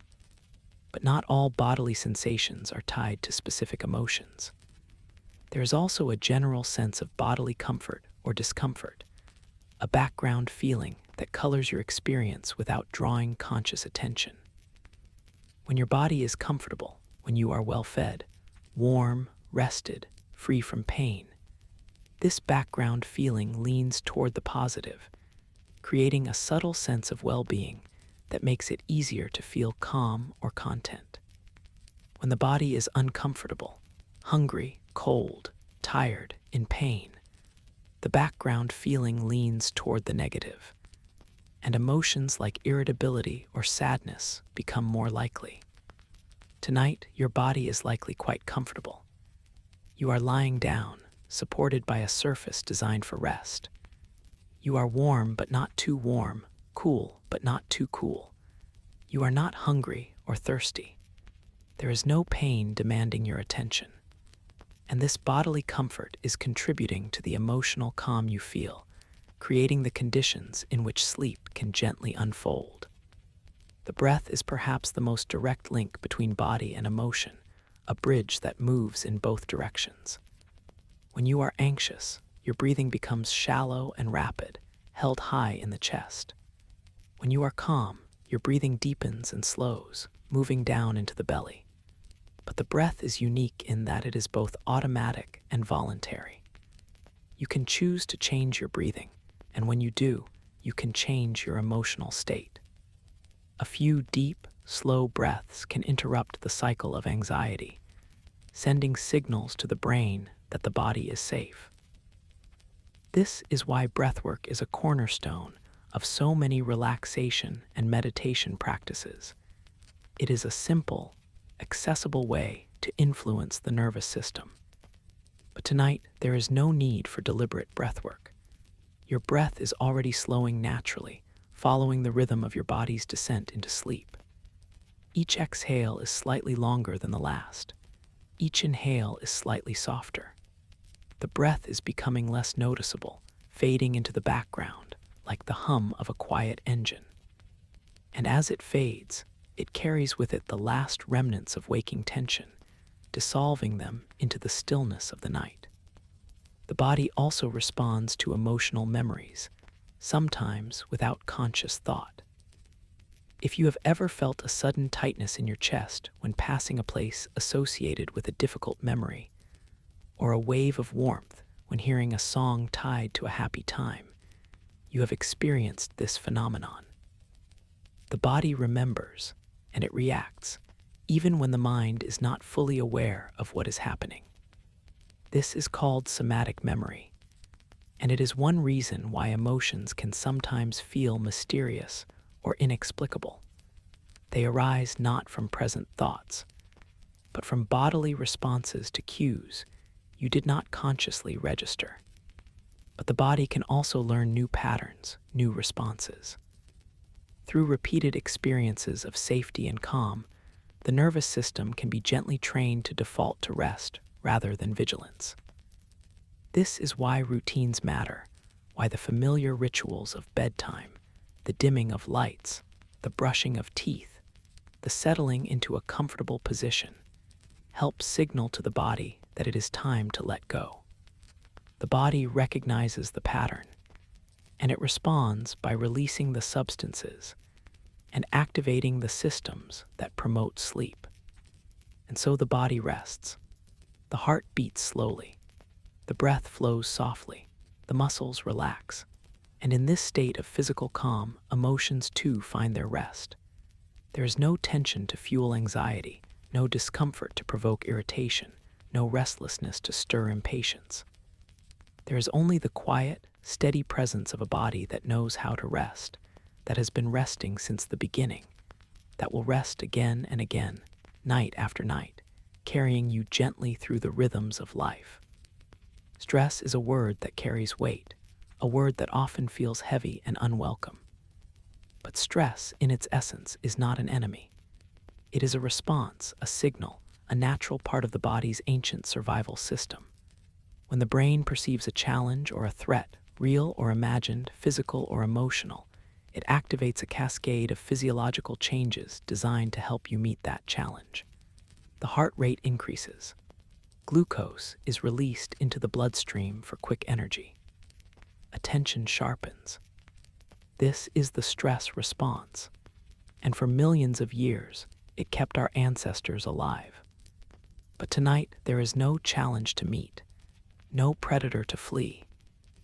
But not all bodily sensations are tied to specific emotions. There is also a general sense of bodily comfort or discomfort, a background feeling that colors your experience without drawing conscious attention. When your body is comfortable, when you are well fed, warm, rested, free from pain, This background feeling leans toward the positive, creating a subtle sense of well-being that makes it easier to feel calm or content. When the body is uncomfortable, hungry, cold, tired, in pain, the background feeling leans toward the negative, and emotions like irritability or sadness become more likely. Tonight, your body is likely quite comfortable. You are lying down, supported by a surface designed for rest. You are warm but not too warm, cool but not too cool. You are not hungry or thirsty. There is no pain demanding your attention. And this bodily comfort is contributing to the emotional calm you feel, creating the conditions in which sleep can gently unfold. The breath is perhaps the most direct link between body and emotion, a bridge that moves in both directions. When you are anxious, your breathing becomes shallow and rapid, held high in the chest. When you are calm, your breathing deepens and slows, moving down into the belly. But the breath is unique in that it is both automatic and voluntary. You can choose to change your breathing, and when you do, you can change your emotional state. A few deep, slow breaths can interrupt the cycle of anxiety, sending signals to the brain that the body is safe. This is why breathwork is a cornerstone of so many relaxation and meditation practices. It is a simple, accessible way to influence the nervous system. But tonight, there is no need for deliberate breathwork. Your breath is already slowing naturally, following the rhythm of your body's descent into sleep. Each exhale is slightly longer than the last. Each inhale is slightly softer. The breath is becoming less noticeable, fading into the background, like the hum of a quiet engine. And as it fades, it carries with it the last remnants of waking tension, dissolving them into the stillness of the night. The body also responds to emotional memories, sometimes without conscious thought. If you have ever felt a sudden tightness in your chest when passing a place associated with a difficult memory, or a wave of warmth when hearing a song tied to a happy time, you have experienced this phenomenon. The body remembers, and it reacts, even when the mind is not fully aware of what is happening. This is called somatic memory, and it is one reason why emotions can sometimes feel mysterious or inexplicable. They arise not from present thoughts, but from bodily responses to cues you did not consciously register. But the body can also learn new patterns, new responses. Through repeated experiences of safety and calm, the nervous system can be gently trained to default to rest rather than vigilance. This is why routines matter, why the familiar rituals of bedtime, the dimming of lights, the brushing of teeth, the settling into a comfortable position, help signal to the body that it is time to let go. The body recognizes the pattern, and it responds by releasing the substances and activating the systems that promote sleep. And so the body rests. The heart beats slowly. The breath flows softly. The muscles relax. And in this state of physical calm, emotions too find their rest. There is no tension to fuel anxiety, no discomfort to provoke irritation, no restlessness to stir impatience. There is only the quiet, steady presence of a body that knows how to rest, that has been resting since the beginning, that will rest again and again, night after night, carrying you gently through the rhythms of life. Stress is a word that carries weight, a word that often feels heavy and unwelcome. But stress, in its essence, is not an enemy. It is a response, a signal, a natural part of the body's ancient survival system. When the brain perceives a challenge or a threat, real or imagined, physical or emotional, it activates a cascade of physiological changes designed to help you meet that challenge. The heart rate increases. Glucose is released into the bloodstream for quick energy. Attention sharpens. This is the stress response, and for millions of years, it kept our ancestors alive. But tonight, there is no challenge to meet. No predator to flee,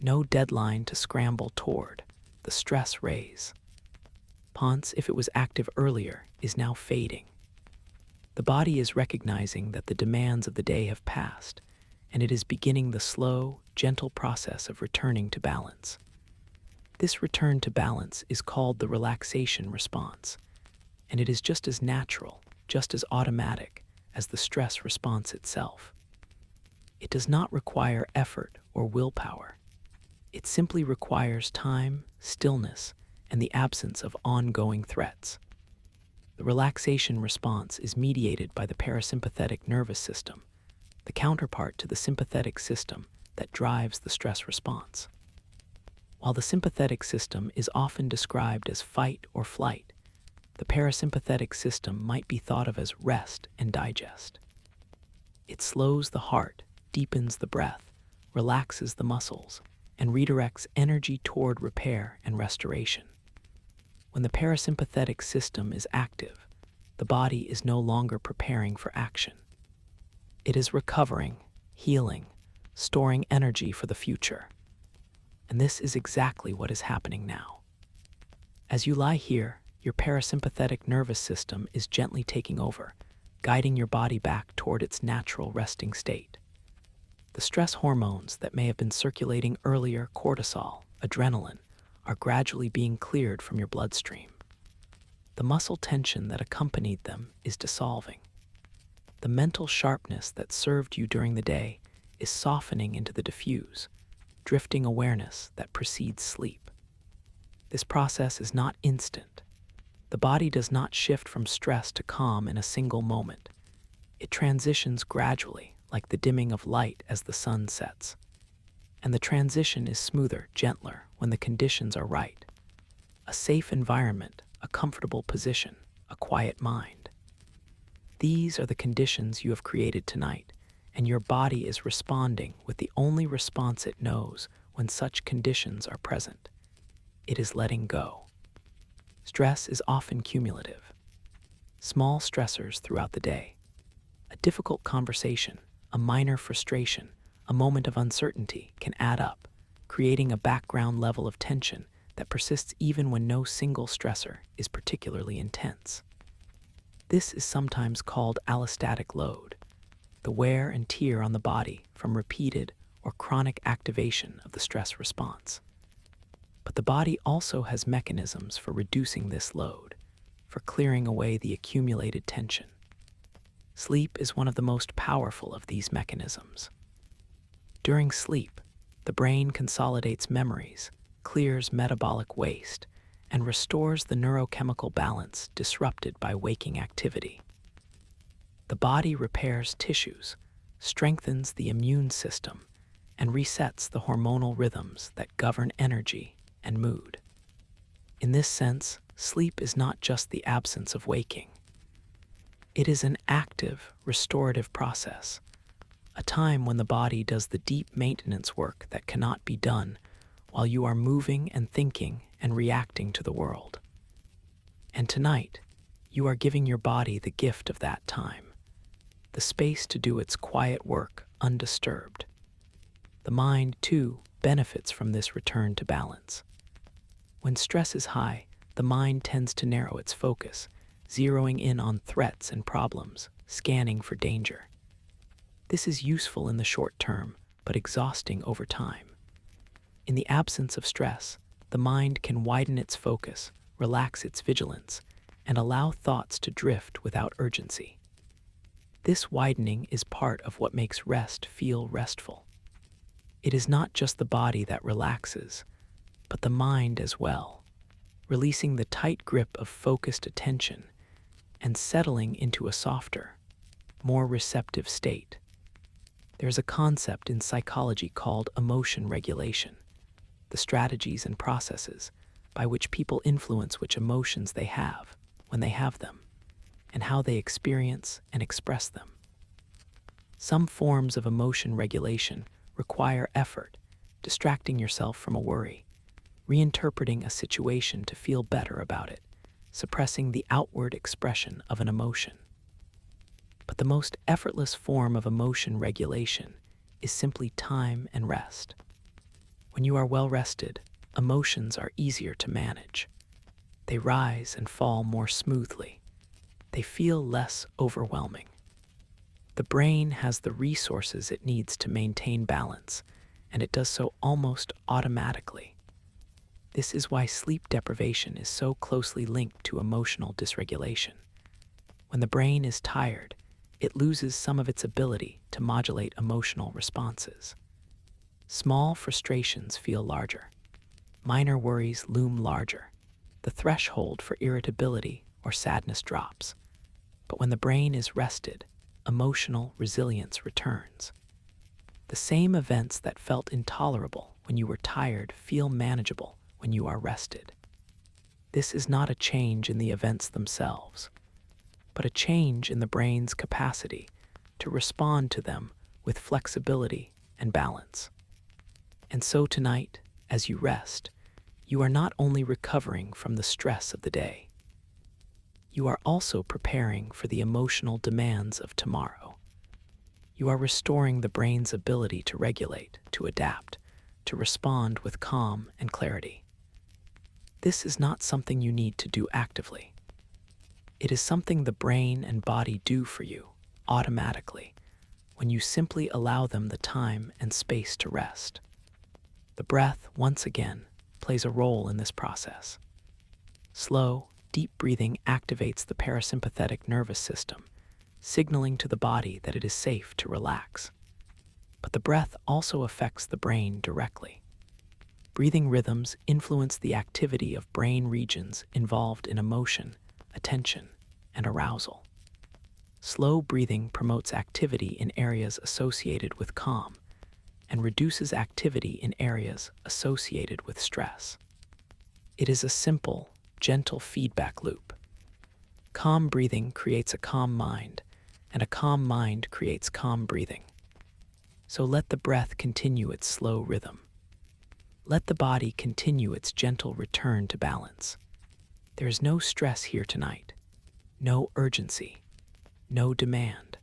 no deadline to scramble toward. The stress rays. Ponce, if it was active earlier, is now fading. The body is recognizing that the demands of the day have passed, and it is beginning the slow, gentle process of returning to balance. This return to balance is called the relaxation response, and it is just as natural, just as automatic as the stress response itself. It does not require effort or willpower. It simply requires time, stillness, and the absence of ongoing threats. The relaxation response is mediated by the parasympathetic nervous system, the counterpart to the sympathetic system that drives the stress response. While the sympathetic system is often described as fight or flight, the parasympathetic system might be thought of as rest and digest. It slows the heart, deepens the breath, relaxes the muscles, and redirects energy toward repair and restoration. When the parasympathetic system is active, the body is no longer preparing for action. It is recovering, healing, storing energy for the future. And this is exactly what is happening now. As you lie here, your parasympathetic nervous system is gently taking over, guiding your body back toward its natural resting state. The stress hormones that may have been circulating earlier, cortisol, adrenaline, are gradually being cleared from your bloodstream. The muscle tension that accompanied them is dissolving. The mental sharpness that served you during the day is softening into the diffuse, drifting awareness that precedes sleep. This process is not instant. The body does not shift from stress to calm in a single moment. It transitions gradually, like the dimming of light as the sun sets. And the transition is smoother, gentler, when the conditions are right. A safe environment, a comfortable position, a quiet mind. These are the conditions you have created tonight, and your body is responding with the only response it knows when such conditions are present. It is letting go. Stress is often cumulative. Small stressors throughout the day. A difficult conversation, a minor frustration, a moment of uncertainty can add up, creating a background level of tension that persists even when no single stressor is particularly intense. This is sometimes called allostatic load, the wear and tear on the body from repeated or chronic activation of the stress response. But the body also has mechanisms for reducing this load, for clearing away the accumulated tension. Sleep is one of the most powerful of these mechanisms. During sleep, the brain consolidates memories, clears metabolic waste, and restores the neurochemical balance disrupted by waking activity. The body repairs tissues, strengthens the immune system, and resets the hormonal rhythms that govern energy and mood. In this sense, sleep is not just the absence of waking. It is an active, restorative process, a time when the body does the deep maintenance work that cannot be done while you are moving and thinking and reacting to the world. And tonight, you are giving your body the gift of that time, the space to do its quiet work undisturbed. The mind, too, benefits from this return to balance. When stress is high, the mind tends to narrow its focus, zeroing in on threats and problems, scanning for danger. This is useful in the short term, but exhausting over time. In the absence of stress, the mind can widen its focus, relax its vigilance, and allow thoughts to drift without urgency. This widening is part of what makes rest feel restful. It is not just the body that relaxes, but the mind as well, releasing the tight grip of focused attention and settling into a softer, more receptive state. There's a concept in psychology called emotion regulation, the strategies and processes by which people influence which emotions they have when they have them, and how they experience and express them. Some forms of emotion regulation require effort, distracting yourself from a worry, reinterpreting a situation to feel better about it, suppressing the outward expression of an emotion. But the most effortless form of emotion regulation is simply time and rest. When you are well rested, emotions are easier to manage. They rise and fall more smoothly. They feel less overwhelming. The brain has the resources it needs to maintain balance, and it does so almost automatically. This is why sleep deprivation is so closely linked to emotional dysregulation. When the brain is tired, it loses some of its ability to modulate emotional responses. Small frustrations feel larger. Minor worries loom larger. The threshold for irritability or sadness drops. But when the brain is rested, emotional resilience returns. The same events that felt intolerable when you were tired feel manageable when you are rested. This is not a change in the events themselves, but a change in the brain's capacity to respond to them with flexibility and balance. And so tonight, as you rest, you are not only recovering from the stress of the day, you are also preparing for the emotional demands of tomorrow. You are restoring the brain's ability to regulate, to adapt, to respond with calm and clarity. This is not something you need to do actively. It is something the brain and body do for you automatically when you simply allow them the time and space to rest. The breath, once again, plays a role in this process. Slow, deep breathing activates the parasympathetic nervous system, signaling to the body that it is safe to relax. But the breath also affects the brain directly. Breathing rhythms influence the activity of brain regions involved in emotion, attention, and arousal. Slow breathing promotes activity in areas associated with calm and reduces activity in areas associated with stress. It is a simple, gentle feedback loop. Calm breathing creates a calm mind, and a calm mind creates calm breathing. So let the breath continue its slow rhythm. Let the body continue its gentle return to balance. There is no stress here tonight, no urgency, no demand,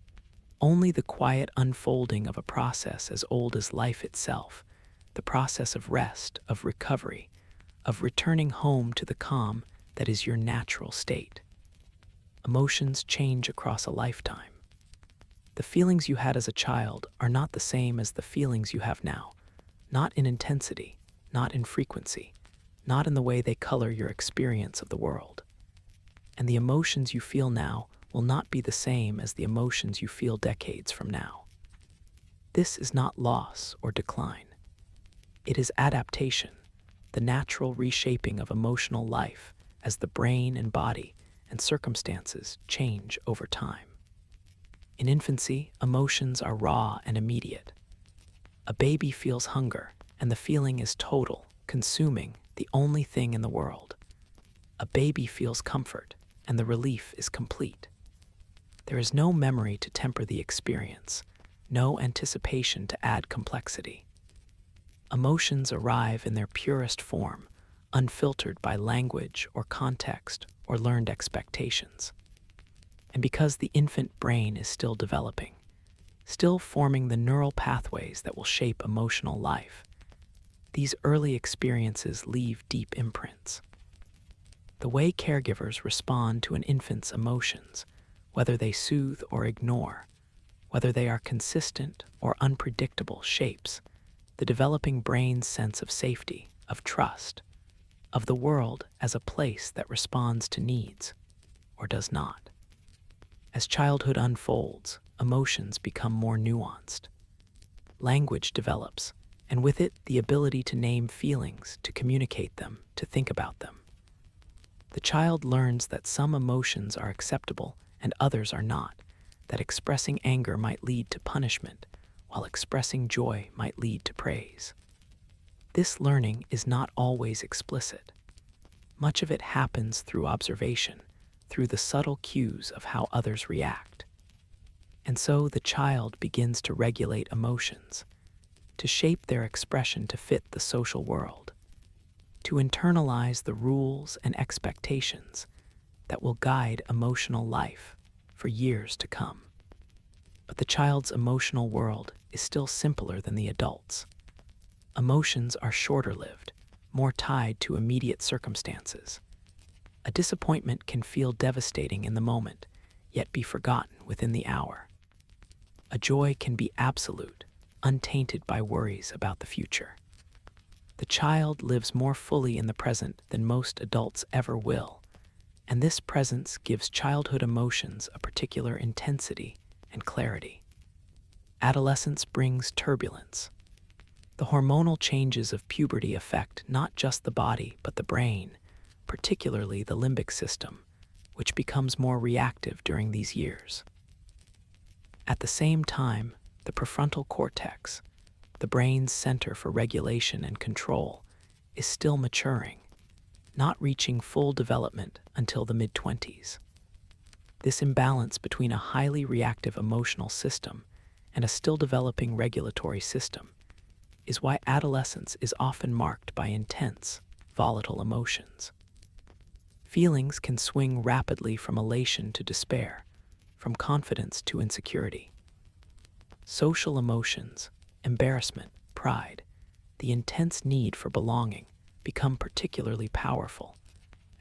only the quiet unfolding of a process as old as life itself, the process of rest, of recovery, of returning home to the calm that is your natural state. Emotions change across a lifetime. The feelings you had as a child are not the same as the feelings you have now, not in intensity, not in frequency, not in the way they color your experience of the world. And the emotions you feel now will not be the same as the emotions you feel decades from now. This is not loss or decline. It is adaptation, the natural reshaping of emotional life as the brain and body and circumstances change over time. In infancy, emotions are raw and immediate. A baby feels hunger, and the feeling is total, consuming, the only thing in the world. A baby feels comfort, and the relief is complete. There is no memory to temper the experience, no anticipation to add complexity. Emotions arrive in their purest form, unfiltered by language or context or learned expectations. And because the infant brain is still developing, still forming the neural pathways that will shape emotional life, these early experiences leave deep imprints. The way caregivers respond to an infant's emotions, whether they soothe or ignore, whether they are consistent or unpredictable, shapes the developing brain's sense of safety, of trust, of the world as a place that responds to needs or does not. As childhood unfolds, emotions become more nuanced. Language develops, and with it, the ability to name feelings, to communicate them, to think about them. The child learns that some emotions are acceptable and others are not, that expressing anger might lead to punishment, while expressing joy might lead to praise. This learning is not always explicit. Much of it happens through observation, through the subtle cues of how others react. And so the child begins to regulate emotions, to shape their expression to fit the social world, to internalize the rules and expectations that will guide emotional life for years to come. But the child's emotional world is still simpler than the adult's. Emotions are shorter-lived, more tied to immediate circumstances. A disappointment can feel devastating in the moment, yet be forgotten within the hour. A joy can be absolute, untainted by worries about the future. The child lives more fully in the present than most adults ever will, and this presence gives childhood emotions a particular intensity and clarity. Adolescence brings turbulence. The hormonal changes of puberty affect not just the body but the brain, particularly the limbic system, which becomes more reactive during these years. At the same time, the prefrontal cortex, the brain's center for regulation and control, is still maturing, not reaching full development until the mid-20s. This imbalance between a highly reactive emotional system and a still developing regulatory system is why adolescence is often marked by intense, volatile emotions. Feelings can swing rapidly from elation to despair, from confidence to insecurity. Social emotions, embarrassment, pride, the intense need for belonging become particularly powerful,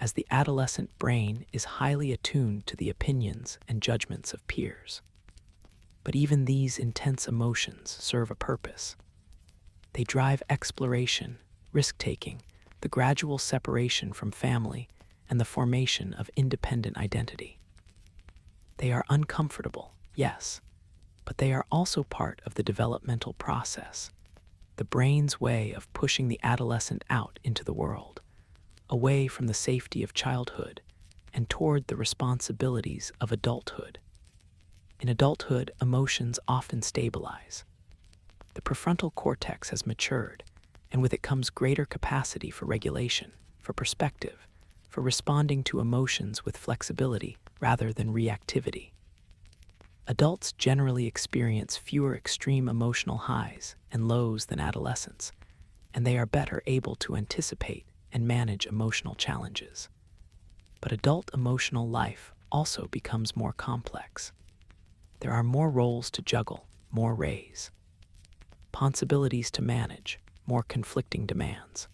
as the adolescent brain is highly attuned to the opinions and judgments of peers. But even these intense emotions serve a purpose. They drive exploration, risk-taking, the gradual separation from family, and the formation of independent identity. They are uncomfortable, yes, but they are also part of the developmental process, the brain's way of pushing the adolescent out into the world, away from the safety of childhood and toward the responsibilities of adulthood. In adulthood, emotions often stabilize. The prefrontal cortex has matured, and with it comes greater capacity for regulation, for perspective, for responding to emotions with flexibility rather than reactivity. Adults generally experience fewer extreme emotional highs and lows than adolescents, and they are better able to anticipate and manage emotional challenges. But adult emotional life also becomes more complex. There are more roles to juggle, more responsibilities to manage, more conflicting demands.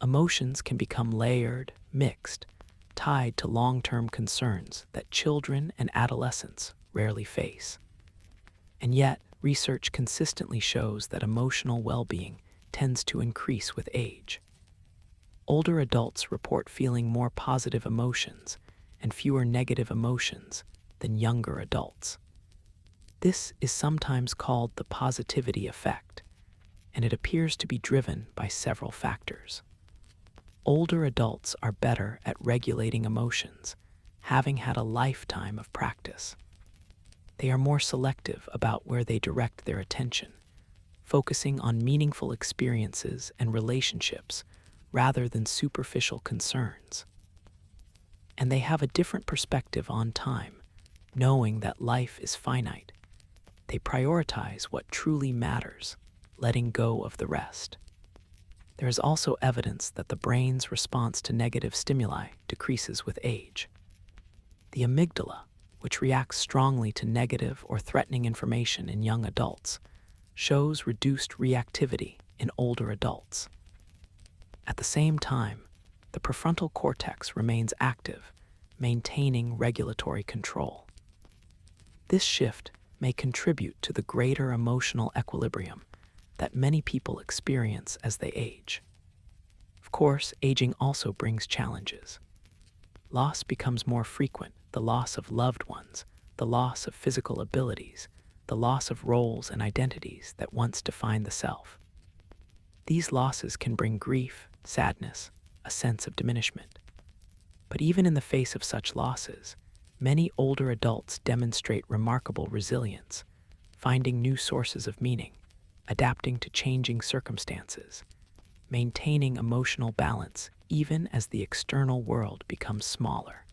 Emotions can become layered, mixed, tied to long-term concerns that children and adolescents rarely face. And yet, research consistently shows that emotional well-being tends to increase with age. Older adults report feeling more positive emotions and fewer negative emotions than younger adults. This is sometimes called the positivity effect, and it appears to be driven by several factors. Older adults are better at regulating emotions, having had a lifetime of practice. They are more selective about where they direct their attention, focusing on meaningful experiences and relationships rather than superficial concerns. And they have a different perspective on time, knowing that life is finite. They prioritize what truly matters, letting go of the rest. There is also evidence that the brain's response to negative stimuli decreases with age. The amygdala, which reacts strongly to negative or threatening information in young adults, shows reduced reactivity in older adults. At the same time, the prefrontal cortex remains active, maintaining regulatory control. This shift may contribute to the greater emotional equilibrium that many people experience as they age. Of course, aging also brings challenges. Loss becomes more frequent, the loss of loved ones, the loss of physical abilities, the loss of roles and identities that once defined the self. These losses can bring grief, sadness, a sense of diminishment. But even in the face of such losses, many older adults demonstrate remarkable resilience, finding new sources of meaning, adapting to changing circumstances, maintaining emotional balance even as the external world becomes smaller.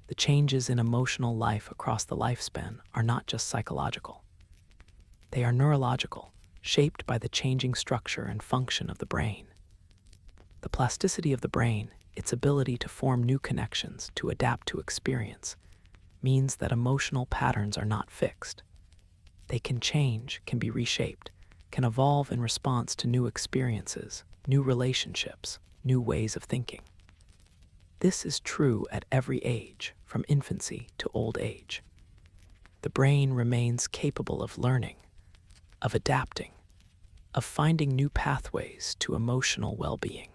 The changes in emotional life across the lifespan are not just psychological. They are neurological, shaped by the changing structure and function of the brain. The plasticity of the brain, its ability to form new connections, to adapt to experience, means that emotional patterns are not fixed. They can change, can be reshaped, can evolve in response to new experiences, new relationships, new ways of thinking. This is true at every age, from infancy to old age. The brain remains capable of learning, of adapting, of finding new pathways to emotional well-being.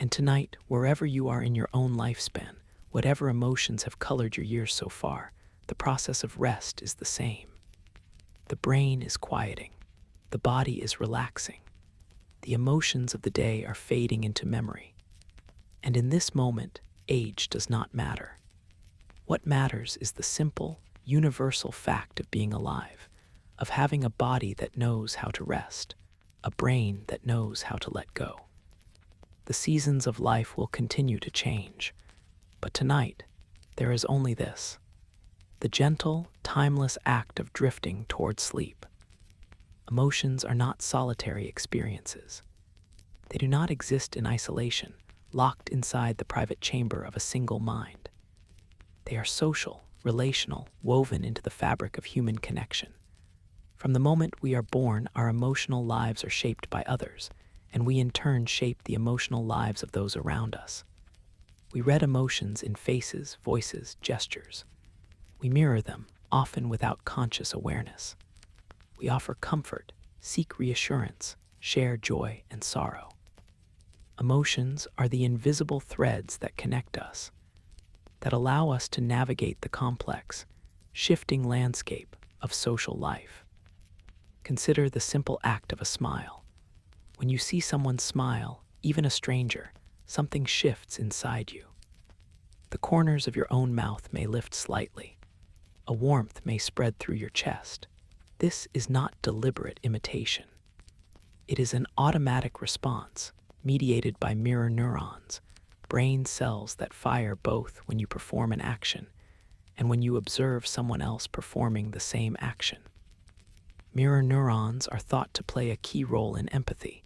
And tonight, wherever you are in your own lifespan, whatever emotions have colored your years so far, the process of rest is the same. The brain is quieting. The body is relaxing. The emotions of the day are fading into memory. And in this moment, age does not matter. What matters is the simple, universal fact of being alive, of having a body that knows how to rest, a brain that knows how to let go. The seasons of life will continue to change, but tonight, there is only this: the gentle, timeless act of drifting towards sleep. Emotions are not solitary experiences. They do not exist in isolation, locked inside the private chamber of a single mind. They are social, relational, woven into the fabric of human connection. From the moment we are born, our emotional lives are shaped by others, and we in turn shape the emotional lives of those around us. We read emotions in faces, voices, gestures. We mirror them, often without conscious awareness. We offer comfort, seek reassurance, share joy and sorrow. Emotions are the invisible threads that connect us, that allow us to navigate the complex, shifting landscape of social life. Consider the simple act of a smile. When you see someone smile, even a stranger, something shifts inside you. The corners of your own mouth may lift slightly. A warmth may spread through your chest. This is not deliberate imitation. It is an automatic response, mediated by mirror neurons, brain cells that fire both when you perform an action and when you observe someone else performing the same action. Mirror neurons are thought to play a key role in empathy,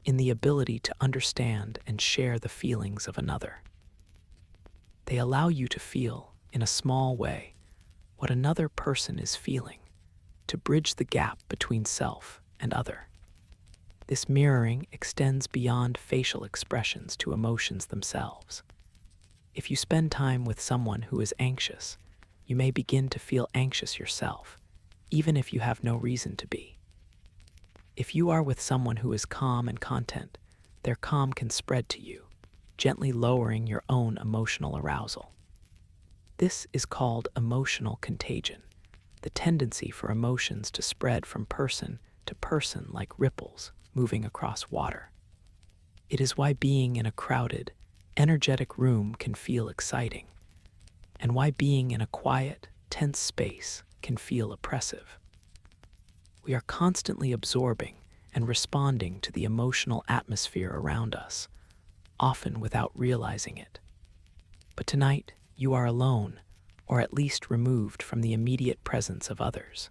in the ability to understand and share the feelings of another. They allow you to feel, in a small way, what another person is feeling, to bridge the gap between self and other. This mirroring extends beyond facial expressions to emotions themselves. If you spend time with someone who is anxious, you may begin to feel anxious yourself, even if you have no reason to be. If you are with someone who is calm and content, their calm can spread to you, gently lowering your own emotional arousal. This is called emotional contagion, the tendency for emotions to spread from person to person like ripples moving across water. It is why being in a crowded, energetic room can feel exciting, and why being in a quiet, tense space can feel oppressive. We are constantly absorbing and responding to the emotional atmosphere around us, often without realizing it. But tonight, you are alone, or at least removed from the immediate presence of others.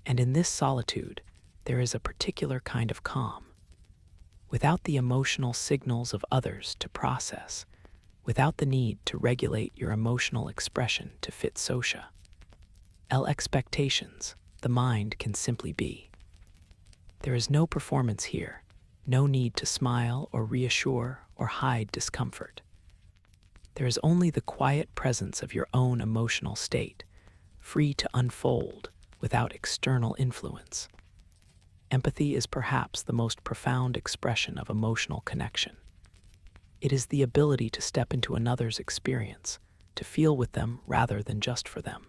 And in this solitude, there is a particular kind of calm. Without the emotional signals of others to process, without the need to regulate your emotional expression to fit socia, expectations, the mind can simply be. There is no performance here, no need to smile or reassure or hide discomfort. There is only the quiet presence of your own emotional state, free to unfold without external influence. Empathy is perhaps the most profound expression of emotional connection. It is the ability to step into another's experience, to feel with them rather than just for them.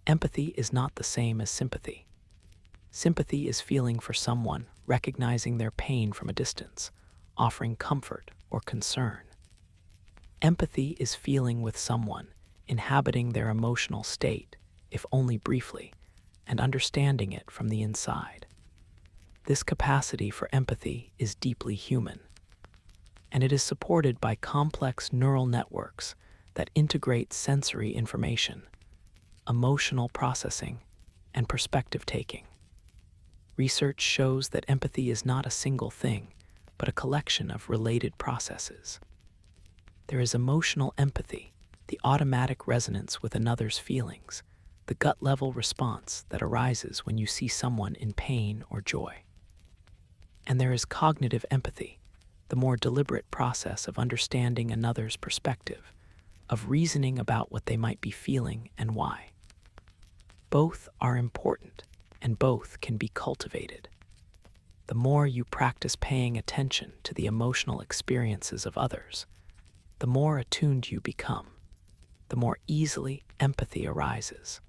Empathy is not the same as sympathy. Sympathy is feeling for someone, recognizing their pain from a distance, offering comfort or concern. Empathy is feeling with someone, inhabiting their emotional state, if only briefly, and understanding it from the inside. This capacity for empathy is deeply human, and it is supported by complex neural networks that integrate sensory information, emotional processing, and perspective-taking. Research shows that empathy is not a single thing, but a collection of related processes. There is emotional empathy, the automatic resonance with another's feelings, the gut-level response that arises when you see someone in pain or joy. And there is cognitive empathy, the more deliberate process of understanding another's perspective, of reasoning about what they might be feeling and why. Both are important, and both can be cultivated. The more you practice paying attention to the emotional experiences of others, the more attuned you become, the more easily empathy arises.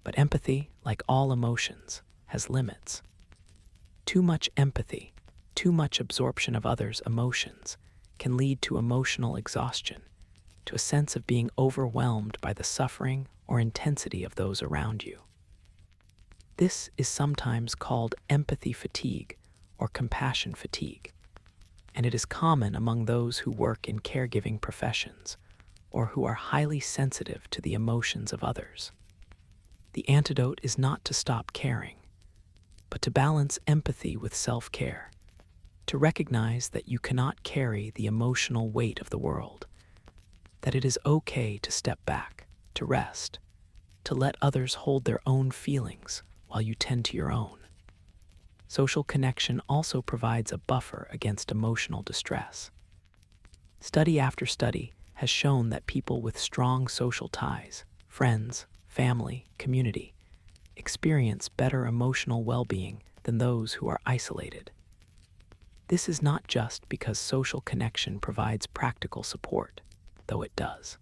But empathy, like all emotions, has limits. Too much empathy, too much absorption of others' emotions, can lead to emotional exhaustion, to a sense of being overwhelmed by the suffering or intensity of those around you. This is sometimes called empathy fatigue or compassion fatigue, and it is common among those who work in caregiving professions or who are highly sensitive to the emotions of others. The antidote is not to stop caring, but to balance empathy with self-care, to recognize that you cannot carry the emotional weight of the world, that it is okay to step back, to rest, to let others hold their own feelings while you tend to your own. Social connection also provides a buffer against emotional distress. Study after study has shown that people with strong social ties, friends, family, community, experience better emotional well-being than those who are isolated. This is not just because social connection provides practical support, though it does.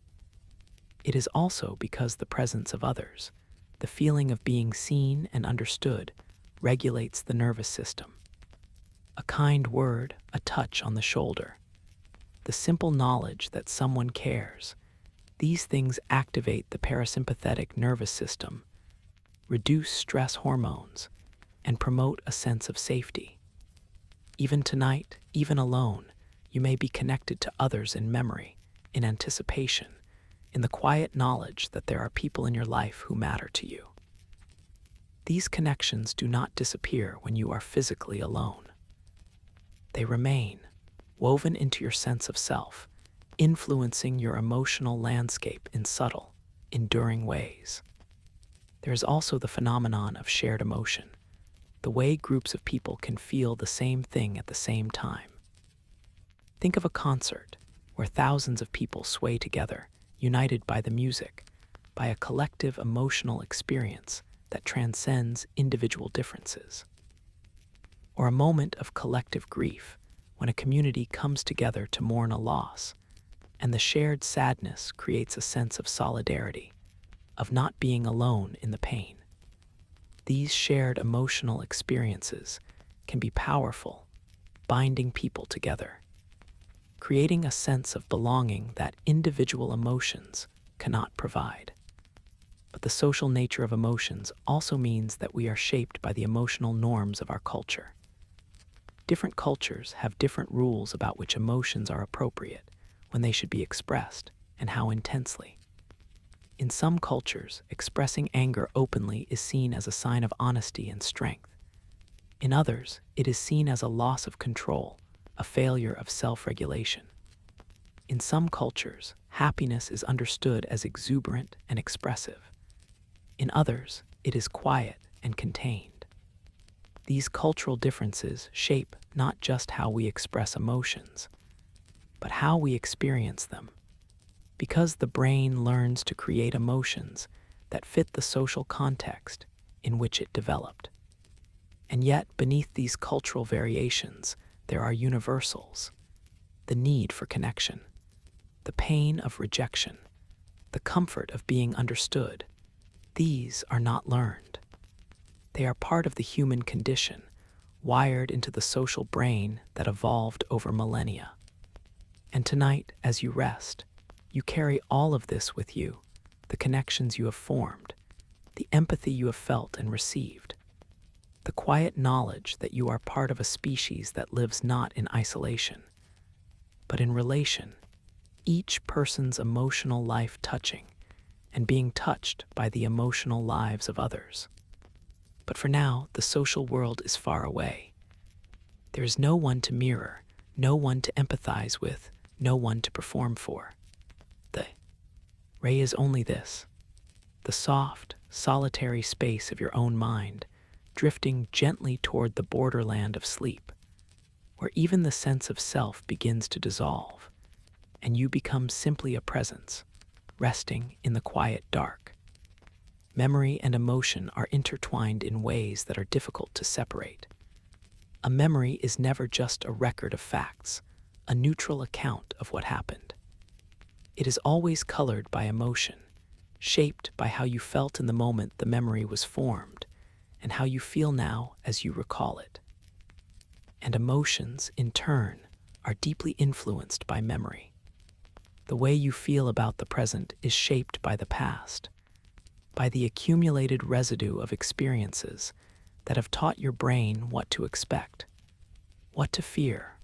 It is also because the presence of others, the feeling of being seen and understood, regulates the nervous system. A kind word, a touch on the shoulder, the simple knowledge that someone cares, these things activate the parasympathetic nervous system, reduce stress hormones, and promote a sense of safety. Even tonight, even alone, you may be connected to others in memory, in anticipation, in the quiet knowledge that there are people in your life who matter to you. These connections do not disappear when you are physically alone. They remain, woven into your sense of self, influencing your emotional landscape in subtle, enduring ways. There is also the phenomenon of shared emotion, the way groups of people can feel the same thing at the same time. Think of a concert where thousands of people sway together, united by the music, by a collective emotional experience that transcends individual differences. Or a moment of collective grief when a community comes together to mourn a loss, and the shared sadness creates a sense of solidarity, of not being alone in the pain. These shared emotional experiences can be powerful, binding people together, creating a sense of belonging that individual emotions cannot provide. But the social nature of emotions also means that we are shaped by the emotional norms of our culture. Different cultures have different rules about which emotions are appropriate, when they should be expressed, and how intensely. In some cultures, expressing anger openly is seen as a sign of honesty and strength. In others, it is seen as a loss of control, a failure of self-regulation. In some cultures, happiness is understood as exuberant and expressive. In others, it is quiet and contained. These cultural differences shape not just how we express emotions, but how we experience them, because the brain learns to create emotions that fit the social context in which it developed. And yet, beneath these cultural variations, there are universals: the need for connection, the pain of rejection, the comfort of being understood. These are not learned. They are part of the human condition, wired into the social brain that evolved over millennia. And tonight, as you rest, you carry all of this with you, the connections you have formed, the empathy you have felt and received, the quiet knowledge that you are part of a species that lives not in isolation, but in relation, each person's emotional life touching and being touched by the emotional lives of others. But for now, the social world is far away. There is no one to mirror, no one to empathize with, no one to perform for. The ray is only this: the soft, solitary space of your own mind, drifting gently toward the borderland of sleep, where even the sense of self begins to dissolve, and you become simply a presence, resting in the quiet dark. Memory and emotion are intertwined in ways that are difficult to separate. A memory is never just a record of facts, a neutral account of what happened. It is always colored by emotion, shaped by how you felt in the moment the memory was formed, and how you feel now as you recall it. And emotions, in turn, are deeply influenced by memory. The way you feel about the present is shaped by the past, by the accumulated residue of experiences that have taught your brain what to expect, what to fear,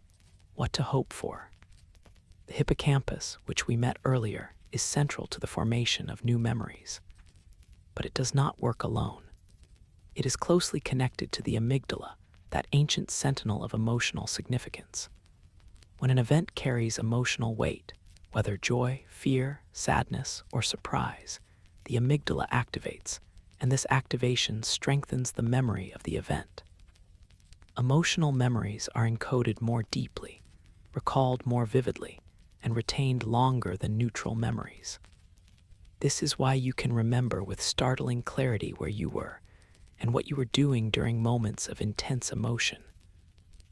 what to hope for. The hippocampus, which we met earlier, is central to the formation of new memories. But it does not work alone. It is closely connected to the amygdala, that ancient sentinel of emotional significance. When an event carries emotional weight, whether joy, fear, sadness, or surprise, the amygdala activates, and this activation strengthens the memory of the event. Emotional memories are encoded more deeply, recalled more vividly, and retained longer than neutral memories. This is why you can remember with startling clarity where you were and what you were doing during moments of intense emotion.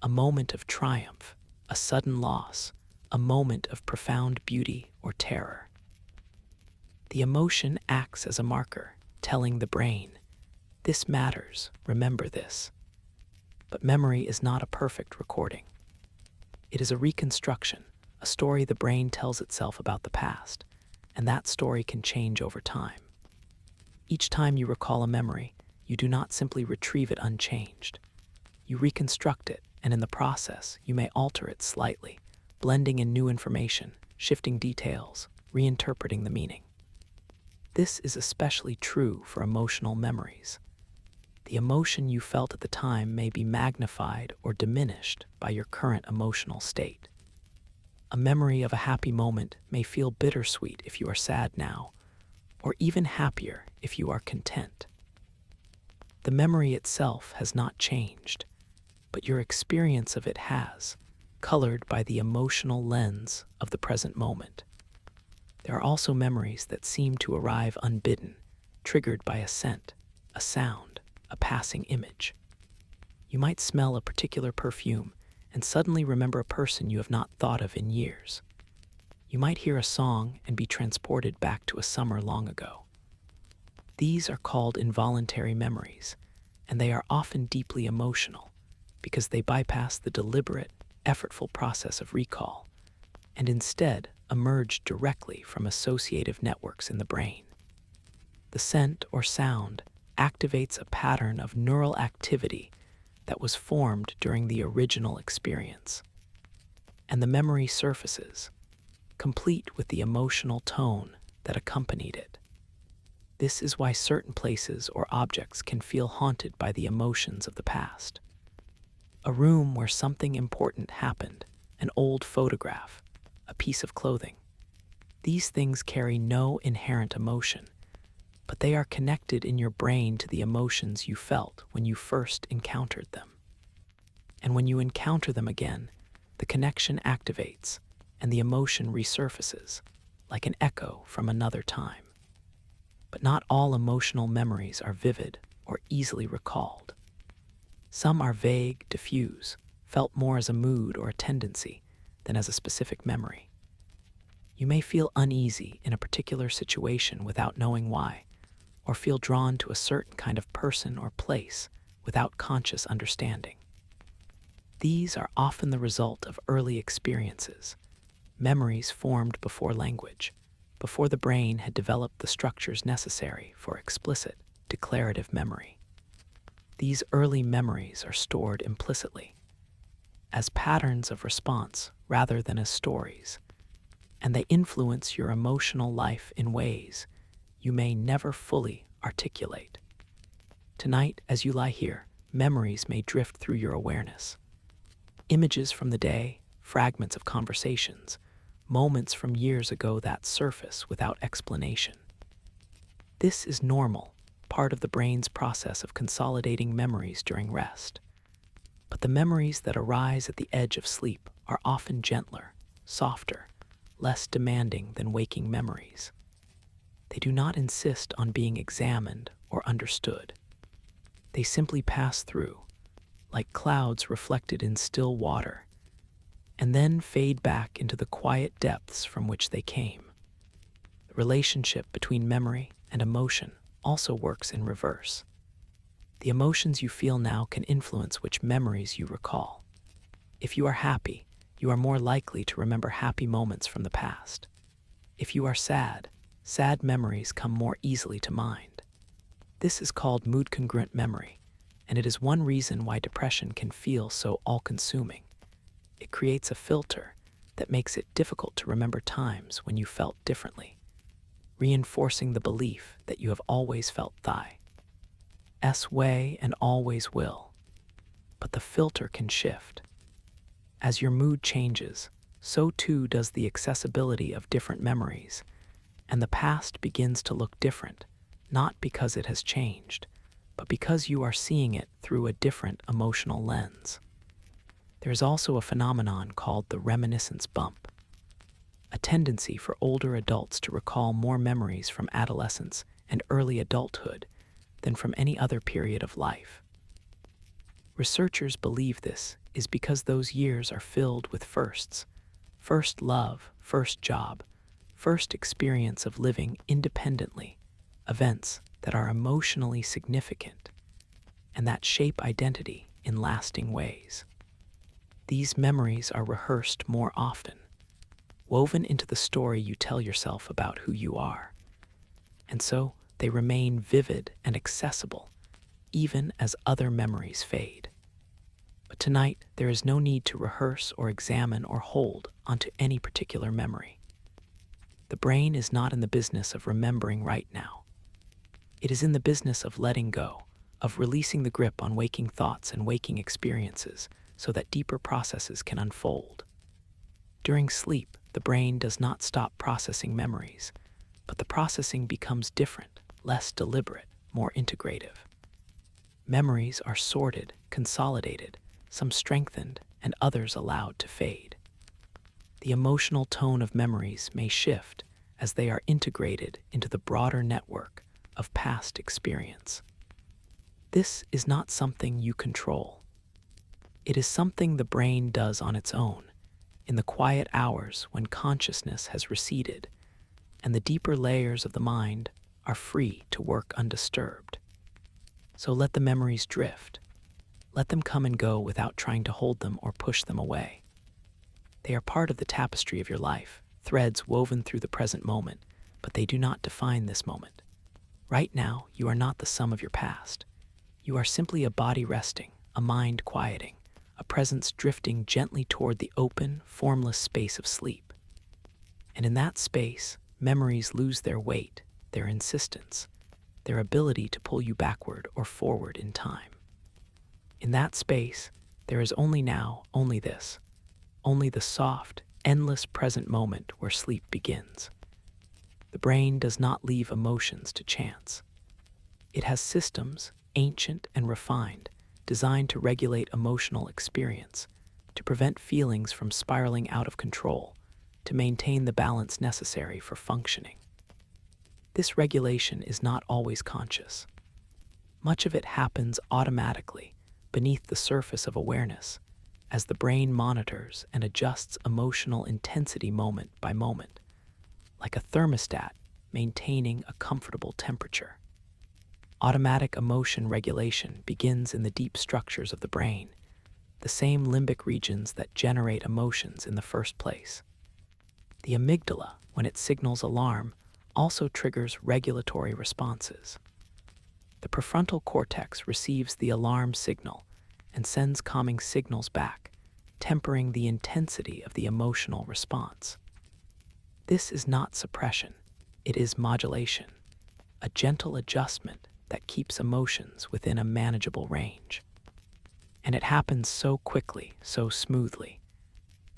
A moment of triumph, a sudden loss, a moment of profound beauty or terror. The emotion acts as a marker, telling the brain, "This matters, remember this." But memory is not a perfect recording. It is a reconstruction, a story the brain tells itself about the past, and that story can change over time. Each time you recall a memory, you do not simply retrieve it unchanged. You reconstruct it, and in the process, you may alter it slightly, blending in new information, shifting details, reinterpreting the meaning. This is especially true for emotional memories. The emotion you felt at the time may be magnified or diminished by your current emotional state. A memory of a happy moment may feel bittersweet if you are sad now, or even happier if you are content. The memory itself has not changed, but your experience of it has, colored by the emotional lens of the present moment. There are also memories that seem to arrive unbidden, triggered by a scent, a sound, a passing image. You might smell a particular perfume and suddenly remember a person you have not thought of in years. You might hear a song and be transported back to a summer long ago. These are called involuntary memories, and they are often deeply emotional because they bypass the deliberate, effortful process of recall and instead emerge directly from associative networks in the brain. The scent or sound activates a pattern of neural activity that was formed during the original experience, and the memory surfaces, complete with the emotional tone that accompanied it. This is why certain places or objects can feel haunted by the emotions of the past. A room where something important happened, an old photograph, a piece of clothing. These things carry no inherent emotion, but they are connected in your brain to the emotions you felt when you first encountered them. And when you encounter them again, the connection activates and the emotion resurfaces, like an echo from another time. But not all emotional memories are vivid or easily recalled. Some are vague, diffuse, felt more as a mood or a tendency than as a specific memory. You may feel uneasy in a particular situation without knowing why, or feel drawn to a certain kind of person or place without conscious understanding. These are often the result of early experiences, memories formed before language, before the brain had developed the structures necessary for explicit, declarative memory. These early memories are stored implicitly, as patterns of response rather than as stories, and they influence your emotional life in ways you may never fully articulate. Tonight, as you lie here, memories may drift through your awareness. Images from the day, fragments of conversations, moments from years ago that surface without explanation. This is normal, part of the brain's process of consolidating memories during rest. But the memories that arise at the edge of sleep are often gentler, softer, less demanding than waking memories. They do not insist on being examined or understood. They simply pass through, like clouds reflected in still water, and then fade back into the quiet depths from which they came. The relationship between memory and emotion also works in reverse. The emotions you feel now can influence which memories you recall. If you are happy, you are more likely to remember happy moments from the past. If you are sad, sad memories come more easily to mind. This is called mood-congruent memory, and it is one reason why depression can feel so all-consuming. It creates a filter that makes it difficult to remember times when you felt differently, reinforcing the belief that you have always felt S way and always will. But the filter can shift. As your mood changes, so too does the accessibility of different memories, and the past begins to look different, not because it has changed, but because you are seeing it through a different emotional lens. There is also a phenomenon called the reminiscence bump, a tendency for older adults to recall more memories from adolescence and early adulthood than from any other period of life. Researchers believe this is because those years are filled with firsts: first love, first job, first experience of living independently, events that are emotionally significant and that shape identity in lasting ways. These memories are rehearsed more often, woven into the story you tell yourself about who you are, and so they remain vivid and accessible even as other memories fade. But tonight, there is no need to rehearse or examine or hold onto any particular memory. The brain is not in the business of remembering right now. It is in the business of letting go, of releasing the grip on waking thoughts and waking experiences so that deeper processes can unfold. During sleep, the brain does not stop processing memories, but the processing becomes different, less deliberate, more integrative. Memories are sorted, consolidated, some strengthened, and others allowed to fade. The emotional tone of memories may shift as they are integrated into the broader network of past experience. This is not something you control. It is something the brain does on its own, in the quiet hours when consciousness has receded and the deeper layers of the mind are free to work undisturbed. So let the memories drift. Let them come and go without trying to hold them or push them away. They are part of the tapestry of your life, threads woven through the present moment, but they do not define this moment. Right now, you are not the sum of your past. You are simply a body resting, a mind quieting, a presence drifting gently toward the open, formless space of sleep. And in that space, memories lose their weight, their insistence, their ability to pull you backward or forward in time. In that space, there is only now, only this, only the soft, endless present moment where sleep begins. The brain does not leave emotions to chance. It has systems, ancient and refined, designed to regulate emotional experience, to prevent feelings from spiraling out of control, to maintain the balance necessary for functioning. This regulation is not always conscious. Much of it happens automatically, beneath the surface of awareness, as the brain monitors and adjusts emotional intensity moment by moment, like a thermostat maintaining a comfortable temperature. Automatic emotion regulation begins in the deep structures of the brain, the same limbic regions that generate emotions in the first place. The amygdala, when it signals alarm, also triggers regulatory responses. The prefrontal cortex receives the alarm signal and sends calming signals back, tempering the intensity of the emotional response. This is not suppression, it is modulation, a gentle adjustment that keeps emotions within a manageable range. And it happens so quickly, so smoothly,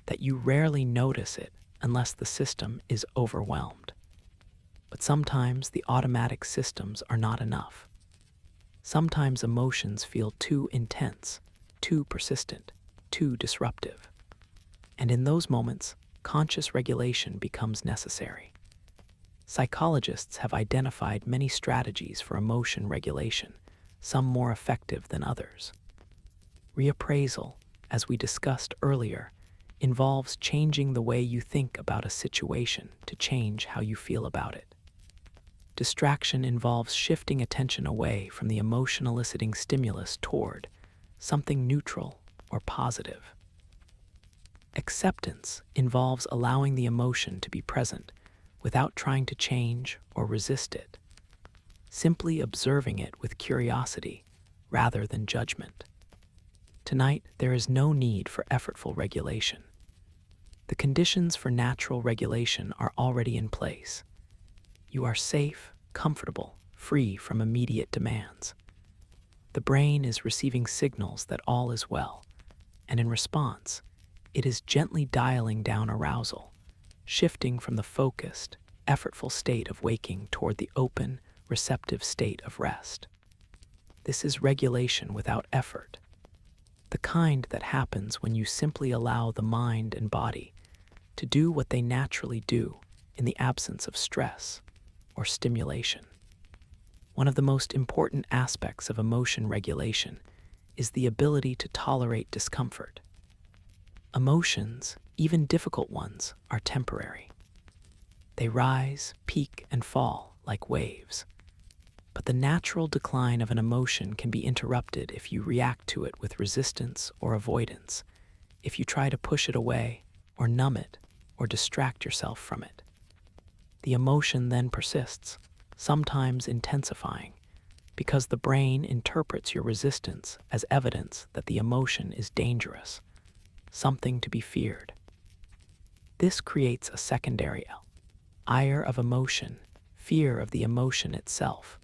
that you rarely notice it unless the system is overwhelmed. But sometimes the automatic systems are not enough. Sometimes emotions feel too intense, too persistent, too disruptive. And in those moments, conscious regulation becomes necessary. Psychologists have identified many strategies for emotion regulation, some more effective than others. Reappraisal, as we discussed earlier, involves changing the way you think about a situation to change how you feel about it. Distraction involves shifting attention away from the emotion-eliciting stimulus toward something neutral or positive. Acceptance involves allowing the emotion to be present without trying to change or resist it, simply observing it with curiosity rather than judgment. Tonight, there is no need for effortful regulation. The conditions for natural regulation are already in place. You are safe, comfortable, free from immediate demands. The brain is receiving signals that all is well, and in response, it is gently dialing down arousal, shifting from the focused, effortful state of waking toward the open, receptive state of rest. This is regulation without effort, the kind that happens when you simply allow the mind and body to do what they naturally do in the absence of stress or stimulation. One of the most important aspects of emotion regulation is the ability to tolerate discomfort. Emotions, even difficult ones, are temporary. They rise, peak, and fall like waves. But the natural decline of an emotion can be interrupted if you react to it with resistance or avoidance, if you try to push it away or numb it or distract yourself from it. The emotion then persists, sometimes intensifying, because the brain interprets your resistance as evidence that the emotion is dangerous, something to be feared. This creates a secondary ire of emotion, fear of the emotion itself,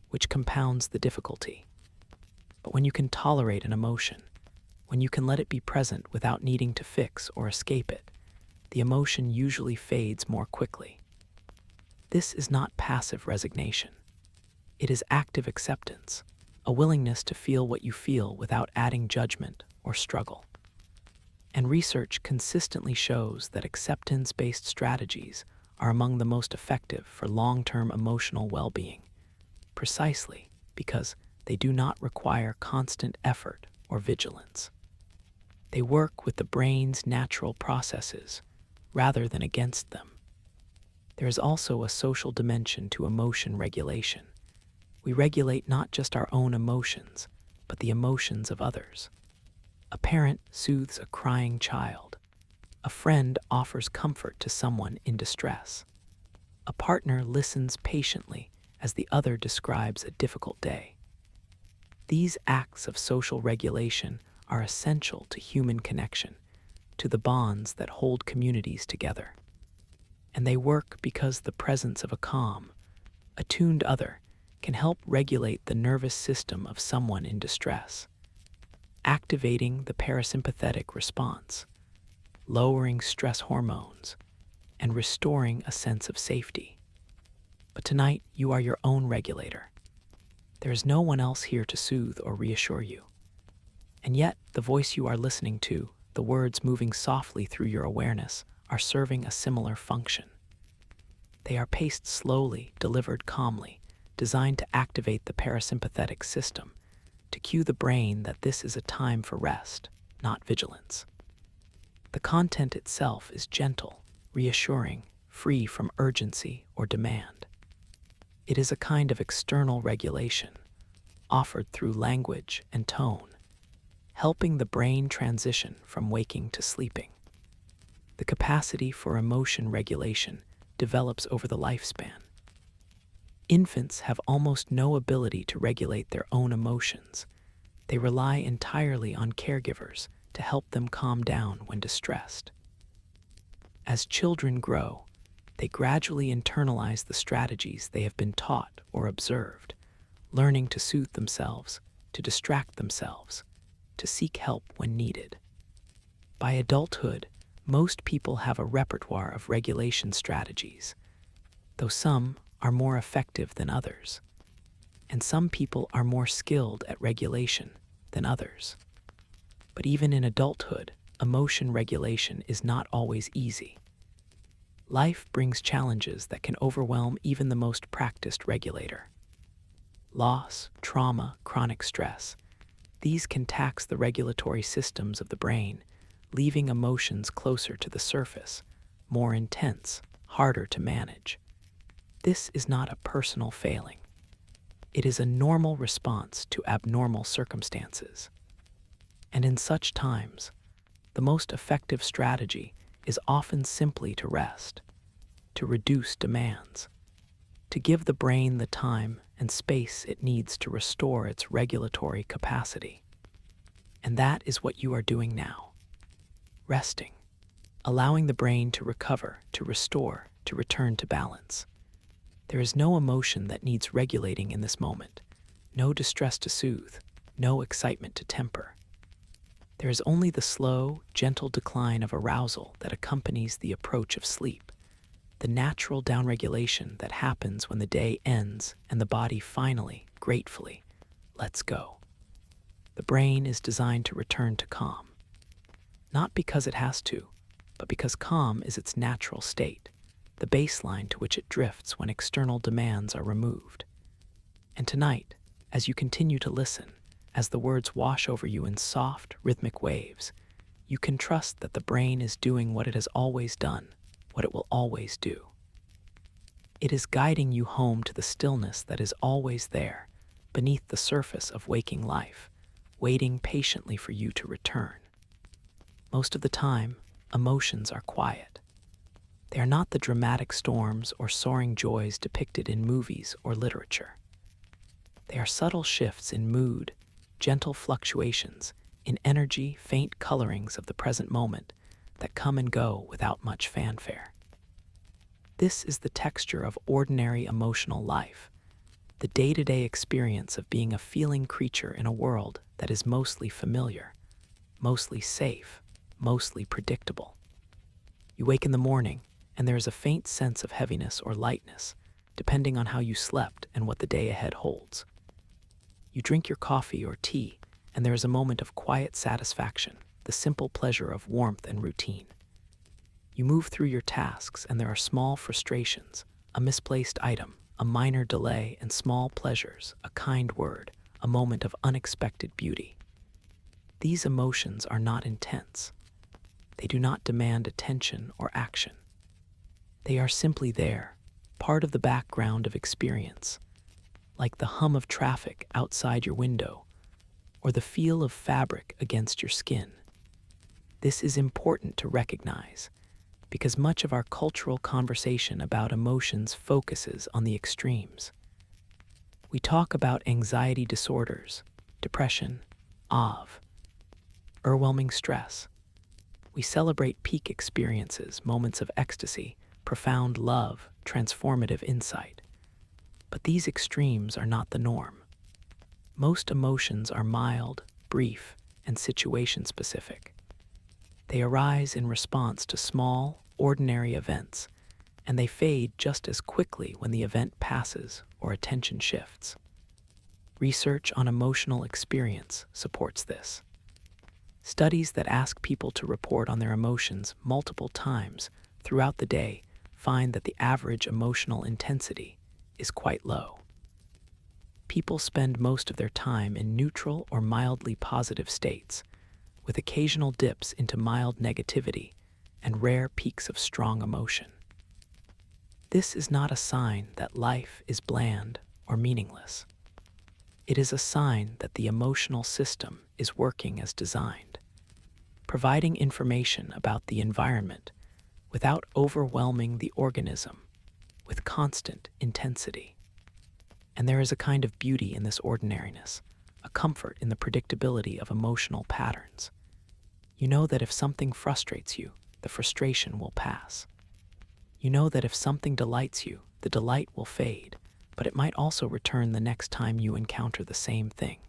which compounds the difficulty. But when you can tolerate an emotion, when you can let it be present without needing to fix or escape it, the emotion usually fades more quickly. This is not passive resignation. It is active acceptance, a willingness to feel what you feel without adding judgment or struggle. And research consistently shows that acceptance-based strategies are among the most effective for long-term emotional well-being, precisely because they do not require constant effort or vigilance. They work with the brain's natural processes rather than against them. There is also a social dimension to emotion regulation. We regulate not just our own emotions, but the emotions of others. A parent soothes a crying child. A friend offers comfort to someone in distress. A partner listens patiently as the other describes a difficult day. These acts of social regulation are essential to human connection, to the bonds that hold communities together. And they work because the presence of a calm, attuned other can help regulate the nervous system of someone in distress, activating the parasympathetic response, lowering stress hormones, and restoring a sense of safety. But tonight, you are your own regulator. There is no one else here to soothe or reassure you. And yet, the voice you are listening to, the words moving softly through your awareness, are serving a similar function. They are paced slowly, delivered calmly, designed to activate the parasympathetic system, to cue the brain that this is a time for rest, not vigilance. The content itself is gentle, reassuring, free from urgency or demand. It is a kind of external regulation, offered through language and tone, helping the brain transition from waking to sleeping. The capacity for emotion regulation develops over the lifespan. Infants have almost no ability to regulate their own emotions. They rely entirely on caregivers to help them calm down when distressed. As children grow, they gradually internalize the strategies they have been taught or observed, learning to soothe themselves, to distract themselves, to seek help when needed. By adulthood, most people have a repertoire of regulation strategies, though some are more effective than others. and some people are more skilled at regulation than others. But even in adulthood, emotion regulation is not always easy. Life brings challenges that can overwhelm even the most practiced regulator. Loss, trauma, chronic stress. These can tax the regulatory systems of the brain, leaving emotions closer to the surface, more intense, harder to manage. This is not a personal failing. It is a normal response to abnormal circumstances. And in such times, the most effective strategy is often simply to rest, to reduce demands, to give the brain the time and space it needs to restore its regulatory capacity. And that is what you are doing now. Resting, allowing the brain to recover, to restore, to return to balance. There is no emotion that needs regulating in this moment, no distress to soothe, no excitement to temper. There is only the slow, gentle decline of arousal that accompanies the approach of sleep, the natural downregulation that happens when the day ends and the body finally, gratefully, lets go. The brain is designed to return to calm, not because it has to, but because calm is its natural state, the baseline to which it drifts when external demands are removed. And tonight, as you continue to listen, as the words wash over you in soft, rhythmic waves, you can trust that the brain is doing what it has always done, what it will always do. It is guiding you home to the stillness that is always there, beneath the surface of waking life, waiting patiently for you to return. Most of the time, emotions are quiet. They are not the dramatic storms or soaring joys depicted in movies or literature. They are subtle shifts in mood, gentle fluctuations in energy, faint colorings of the present moment that come and go without much fanfare. This is the texture of ordinary emotional life, the day-to-day experience of being a feeling creature in a world that is mostly familiar, mostly safe, mostly predictable. You wake in the morning, and there is a faint sense of heaviness or lightness, depending on how you slept and what the day ahead holds. You drink your coffee or tea, and there is a moment of quiet satisfaction, the simple pleasure of warmth and routine. You move through your tasks, and there are small frustrations, a misplaced item, a minor delay, and small pleasures, a kind word, a moment of unexpected beauty. These emotions are not intense. They do not demand attention or action. They are simply there, part of the background of experience, like the hum of traffic outside your window or the feel of fabric against your skin. This is important to recognize because much of our cultural conversation about emotions focuses on the extremes. We talk about anxiety disorders, depression, overwhelming stress. We celebrate peak experiences, moments of ecstasy, profound love, transformative insight. But these extremes are not the norm. Most emotions are mild, brief, and situation-specific. They arise in response to small, ordinary events, and they fade just as quickly when the event passes or attention shifts. Research on emotional experience supports this. Studies that ask people to report on their emotions multiple times throughout the day find that the average emotional intensity is quite low. People spend most of their time in neutral or mildly positive states, with occasional dips into mild negativity and rare peaks of strong emotion. This is not a sign that life is bland or meaningless. It is a sign that the emotional system is working as designed, providing information about the environment without overwhelming the organism with constant intensity. And there is a kind of beauty in this ordinariness, a comfort in the predictability of emotional patterns. You know that if something frustrates you, the frustration will pass. You know that if something delights you, the delight will fade, but it might also return the next time you encounter the same thing.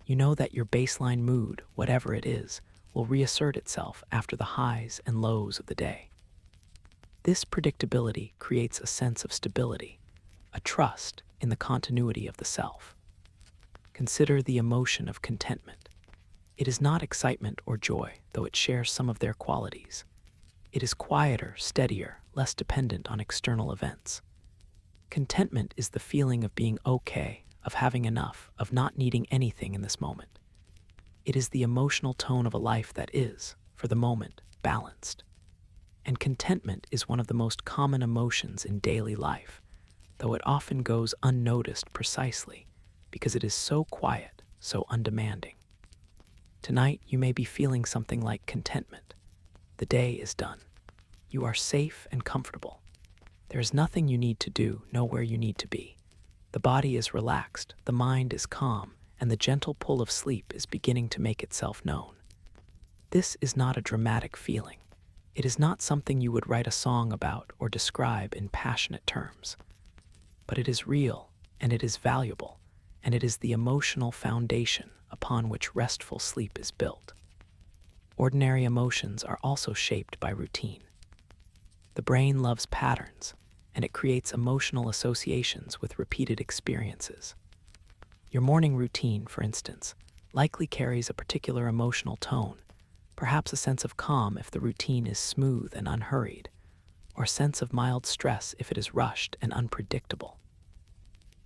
You know that your baseline mood, whatever it is, will reassert itself after the highs and lows of the day. This predictability creates a sense of stability, a trust in the continuity of the self. Consider the emotion of contentment. It is not excitement or joy, though it shares some of their qualities. It is quieter, steadier, less dependent on external events. Contentment is the feeling of being okay, of having enough, of not needing anything in this moment. It is the emotional tone of a life that is, for the moment, balanced. And contentment is one of the most common emotions in daily life, though it often goes unnoticed precisely because it is so quiet, so undemanding. Tonight, you may be feeling something like contentment. The day is done. You are safe and comfortable. There is nothing you need to do, nowhere you need to be. The body is relaxed, the mind is calm, and the gentle pull of sleep is beginning to make itself known. This is not a dramatic feeling. It is not something you would write a song about or describe in passionate terms. But it is real, and it is valuable, and it is the emotional foundation upon which restful sleep is built. Ordinary emotions are also shaped by routine. The brain loves patterns, and it creates emotional associations with repeated experiences. Your morning routine, for instance, likely carries a particular emotional tone, perhaps a sense of calm if the routine is smooth and unhurried, or a sense of mild stress if it is rushed and unpredictable.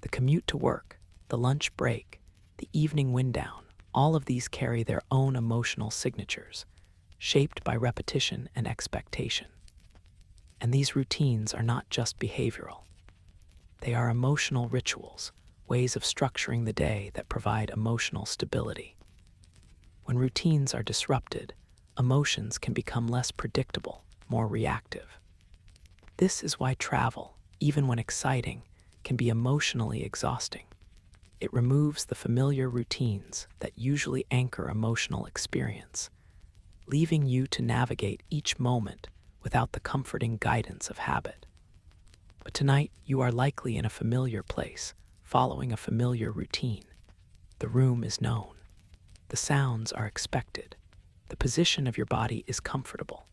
The commute to work, the lunch break, the evening wind down, all of these carry their own emotional signatures, shaped by repetition and expectation. And these routines are not just behavioral. They are emotional rituals, ways of structuring the day that provide emotional stability. When routines are disrupted, emotions can become less predictable, more reactive. This is why travel, even when exciting, can be emotionally exhausting. It removes the familiar routines that usually anchor emotional experience, leaving you to navigate each moment without the comforting guidance of habit. But tonight, you are likely in a familiar place, following a familiar routine. The room is known. The sounds are expected. The position of your body is comfortable.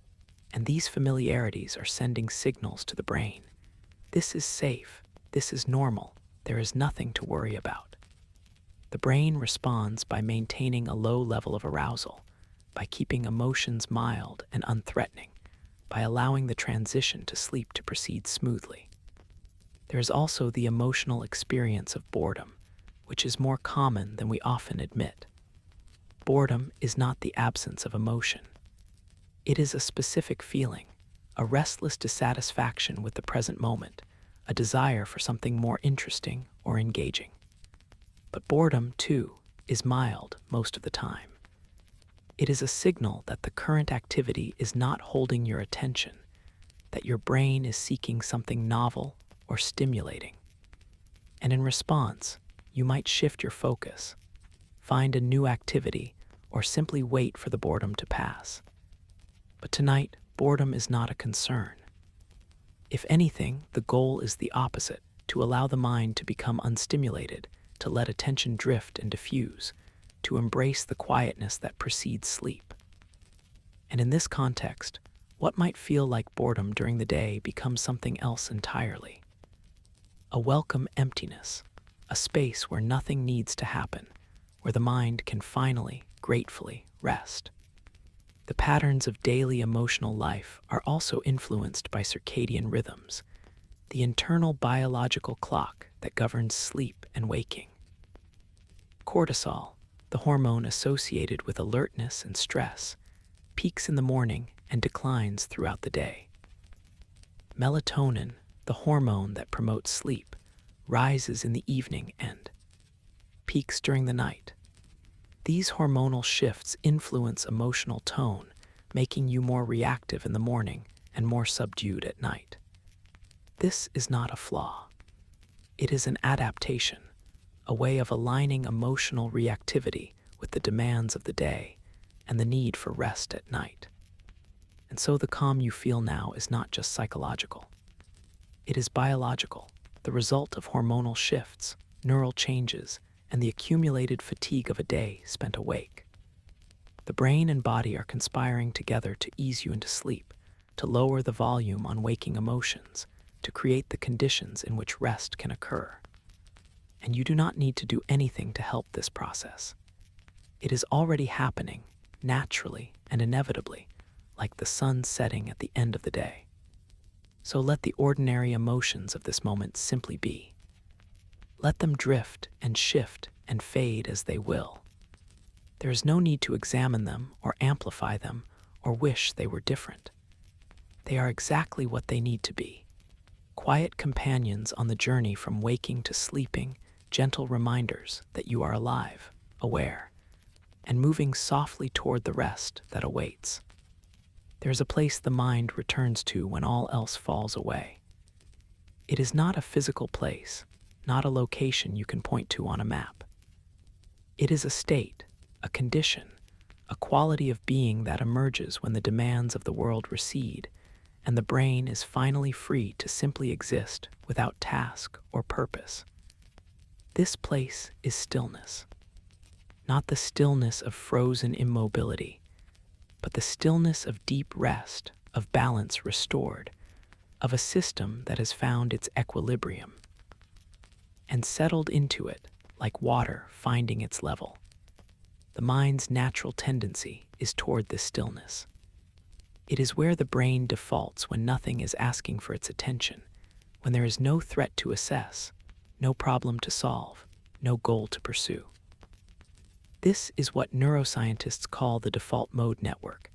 And these familiarities are sending signals to the brain. This is safe. This is normal. There is nothing to worry about. The brain responds by maintaining a low level of arousal, by keeping emotions mild and unthreatening, by allowing the transition to sleep to proceed smoothly. There is also the emotional experience of boredom, which is more common than we often admit. Boredom is not the absence of emotion. It is a specific feeling, a restless dissatisfaction with the present moment, a desire for something more interesting or engaging. But boredom, too, is mild most of the time. It is a signal that the current activity is not holding your attention, that your brain is seeking something novel or stimulating. And in response, you might shift your focus, find a new activity, or simply wait for the boredom to pass. But tonight, boredom is not a concern. If anything, the goal is the opposite, to allow the mind to become unstimulated, to let attention drift and diffuse, to embrace the quietness that precedes sleep. And in this context, what might feel like boredom during the day becomes something else entirely. A welcome emptiness, a space where nothing needs to happen, where the mind can finally, gratefully rest. The patterns of daily emotional life are also influenced by circadian rhythms, the internal biological clock that governs sleep and waking. Cortisol, the hormone associated with alertness and stress, peaks in the morning and declines throughout the day. Melatonin, the hormone that promotes sleep, rises in the evening and peaks during the night. These hormonal shifts influence emotional tone, making you more reactive in the morning and more subdued at night. This is not a flaw. It is an adaptation, a way of aligning emotional reactivity with the demands of the day and the need for rest at night. And so the calm you feel now is not just psychological. It is biological, the result of hormonal shifts, neural changes, and the accumulated fatigue of a day spent awake. The brain and body are conspiring together to ease you into sleep, to lower the volume on waking emotions, to create the conditions in which rest can occur. and you do not need to do anything to help this process. It is already happening, naturally and inevitably, like the sun setting at the end of the day. So let the ordinary emotions of this moment simply be. Let them drift and shift and fade as they will. There is no need to examine them or amplify them or wish they were different. They are exactly what they need to be. Quiet companions on the journey from waking to sleeping, gentle reminders that you are alive, aware, and moving softly toward the rest that awaits. There is a place the mind returns to when all else falls away. It is not a physical place, not a location you can point to on a map. It is a state, a condition, a quality of being that emerges when the demands of the world recede and the brain is finally free to simply exist without task or purpose. This place is stillness. Not the stillness of frozen immobility, but the stillness of deep rest, of balance restored, of a system that has found its equilibrium and settled into it like water finding its level. The mind's natural tendency is toward this stillness. It is where the brain defaults when nothing is asking for its attention, when there is no threat to assess, no problem to solve, no goal to pursue. This is what neuroscientists call the default mode network,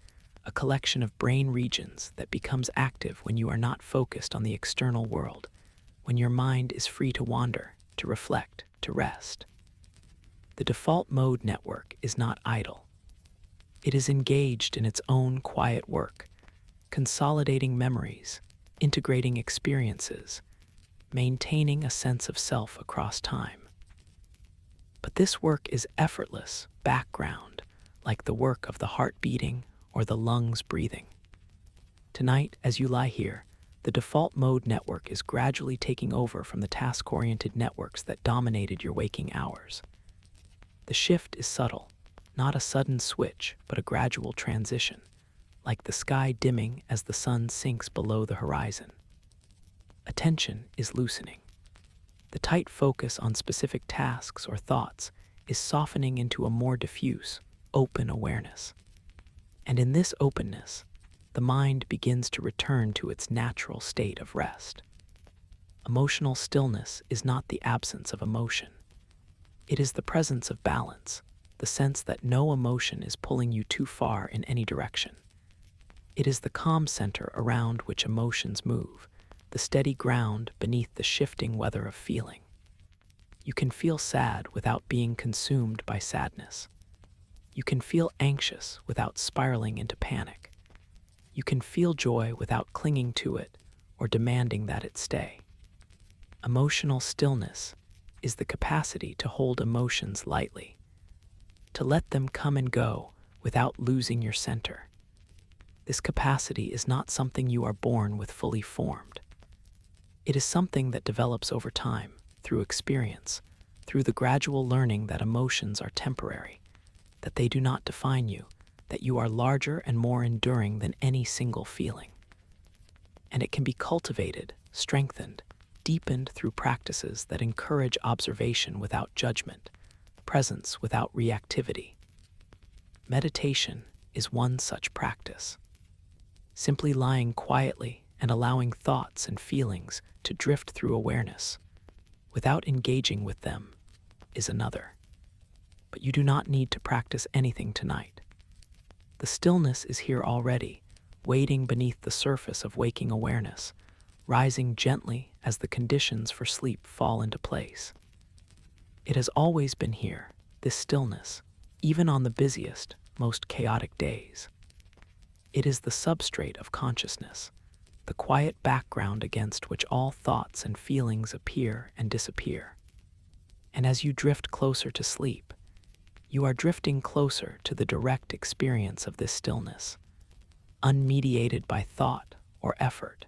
a collection of brain regions that becomes active when you are not focused on the external world, when your mind is free to wander, to reflect, to rest. The default mode network is not idle. It is engaged in its own quiet work, consolidating memories, integrating experiences, maintaining a sense of self across time. But this work is effortless, background, like the work of the heart beating or the lungs breathing. Tonight, as you lie here, the default mode network is gradually taking over from the task-oriented networks that dominated your waking hours. The shift is subtle, not a sudden switch, but a gradual transition, like the sky dimming as the sun sinks below the horizon. Attention is loosening. The tight focus on specific tasks or thoughts is softening into a more diffuse, open awareness. And in this openness, the mind begins to return to its natural state of rest. Emotional stillness is not the absence of emotion. It is the presence of balance, the sense that no emotion is pulling you too far in any direction. It is the calm center around which emotions move, the steady ground beneath the shifting weather of feeling. You can feel sad without being consumed by sadness. You can feel anxious without spiraling into panic. You can feel joy without clinging to it or demanding that it stay. Emotional stillness is the capacity to hold emotions lightly, to let them come and go without losing your center. This capacity is not something you are born with fully formed. It is something that develops over time, through experience, through the gradual learning that emotions are temporary, that they do not define you, that you are larger and more enduring than any single feeling. And it can be cultivated, strengthened, deepened through practices that encourage observation without judgment, presence without reactivity. Meditation is one such practice. Simply lying quietly and allowing thoughts and feelings to drift through awareness, without engaging with them, is another. But you do not need to practice anything tonight. The stillness is here already, waiting beneath the surface of waking awareness, rising gently as the conditions for sleep fall into place. It has always been here, this stillness, even on the busiest, most chaotic days. It is the substrate of consciousness, the quiet background against which all thoughts and feelings appear and disappear. And as you drift closer to sleep, you are drifting closer to the direct experience of this stillness, unmediated by thought or effort.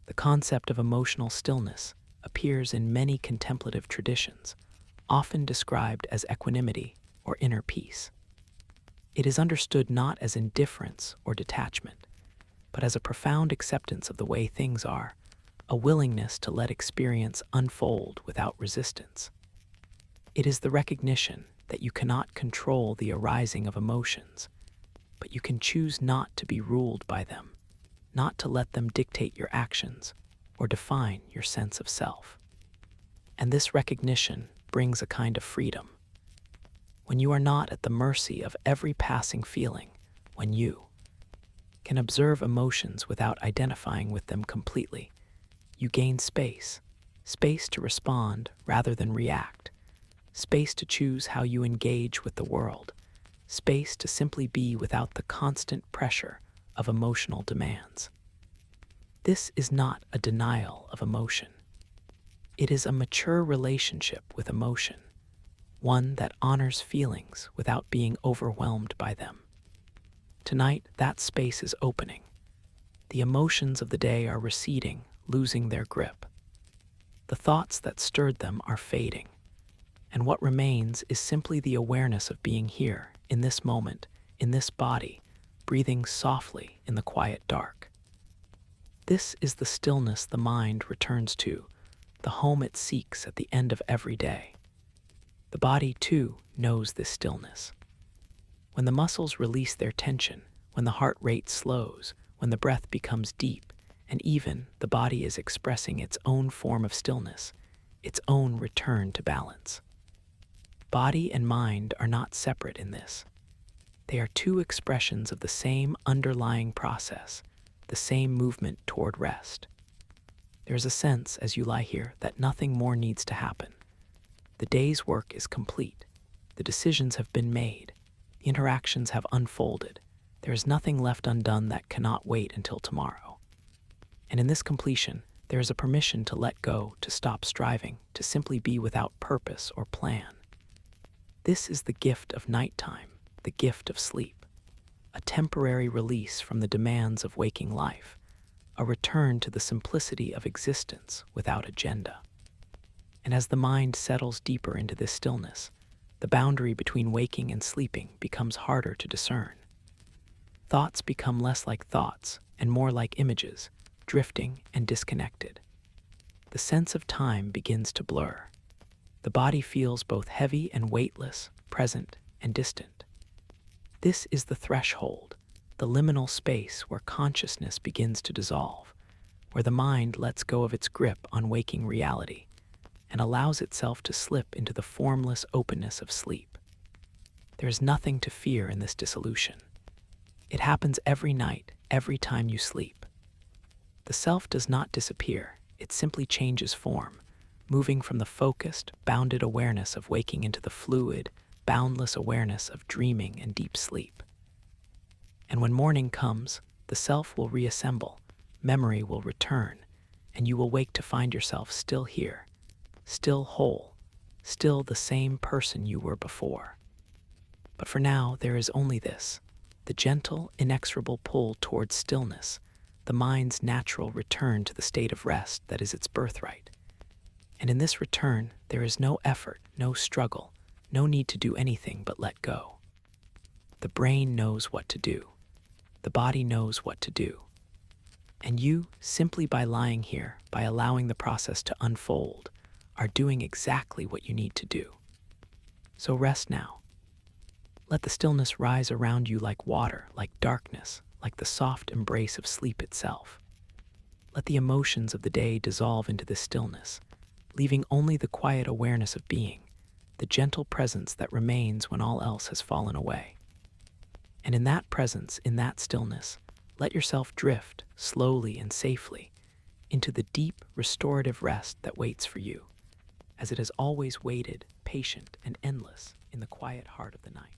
The concept of emotional stillness appears in many contemplative traditions, often described as equanimity or inner peace. It is understood not as indifference or detachment, but as a profound acceptance of the way things are, a willingness to let experience unfold without resistance. It is the recognition that you cannot control the arising of emotions, but you can choose not to be ruled by them, not to let them dictate your actions or define your sense of self. And this recognition brings a kind of freedom. When you are not at the mercy of every passing feeling, when you can observe emotions without identifying with them completely, you gain space to respond rather than react, space to choose how you engage with the world, space to simply be without the constant pressure of emotional demands. This is not a denial of emotion. It is a mature relationship with emotion, one that honors feelings without being overwhelmed by them. Tonight, that space is opening. The emotions of the day are receding, losing their grip. The thoughts that stirred them are fading, and what remains is simply the awareness of being here, in this moment, in this body, breathing softly in the quiet dark. This is the stillness the mind returns to, the home it seeks at the end of every day. The body, too, knows this stillness. When the muscles release their tension, when the heart rate slows, when the breath becomes deep, and even the body is expressing its own form of stillness, its own return to balance. Body and mind are not separate in this. They are two expressions of the same underlying process, the same movement toward rest. There is a sense, as you lie here, that nothing more needs to happen. The day's work is complete. The decisions have been made. The interactions have unfolded. There is nothing left undone that cannot wait until tomorrow. And in this completion, there is a permission to let go, to stop striving, to simply be without purpose or plan. This is the gift of nighttime, the gift of sleep, a temporary release from the demands of waking life, a return to the simplicity of existence without agenda. And as the mind settles deeper into this stillness, the boundary between waking and sleeping becomes harder to discern. Thoughts become less like thoughts and more like images, drifting and disconnected. The sense of time begins to blur. The body feels both heavy and weightless, present and distant. This is the threshold, the liminal space where consciousness begins to dissolve, where the mind lets go of its grip on waking reality and allows itself to slip into the formless openness of sleep. There is nothing to fear in this dissolution. It happens every night, every time you sleep. The self does not disappear, it simply changes form, moving from the focused, bounded awareness of waking into the fluid, boundless awareness of dreaming and deep sleep. And when morning comes, the self will reassemble, memory will return, and you will wake to find yourself still here, still whole, still the same person you were before. But for now, there is only this, the gentle, inexorable pull towards stillness, the mind's natural return to the state of rest that is its birthright. And in this return, there is no effort, no struggle, no need to do anything but let go. The brain knows what to do. The body knows what to do. And you, simply by lying here, by allowing the process to unfold, are doing exactly what you need to do. So rest now. Let the stillness rise around you like water, like darkness, like the soft embrace of sleep itself. Let the emotions of the day dissolve into this stillness, leaving only the quiet awareness of being, the gentle presence that remains when all else has fallen away. And in that presence, in that stillness, let yourself drift, slowly and safely, into the deep, restorative rest that waits for you, as it has always waited, patient and endless, in the quiet heart of the night.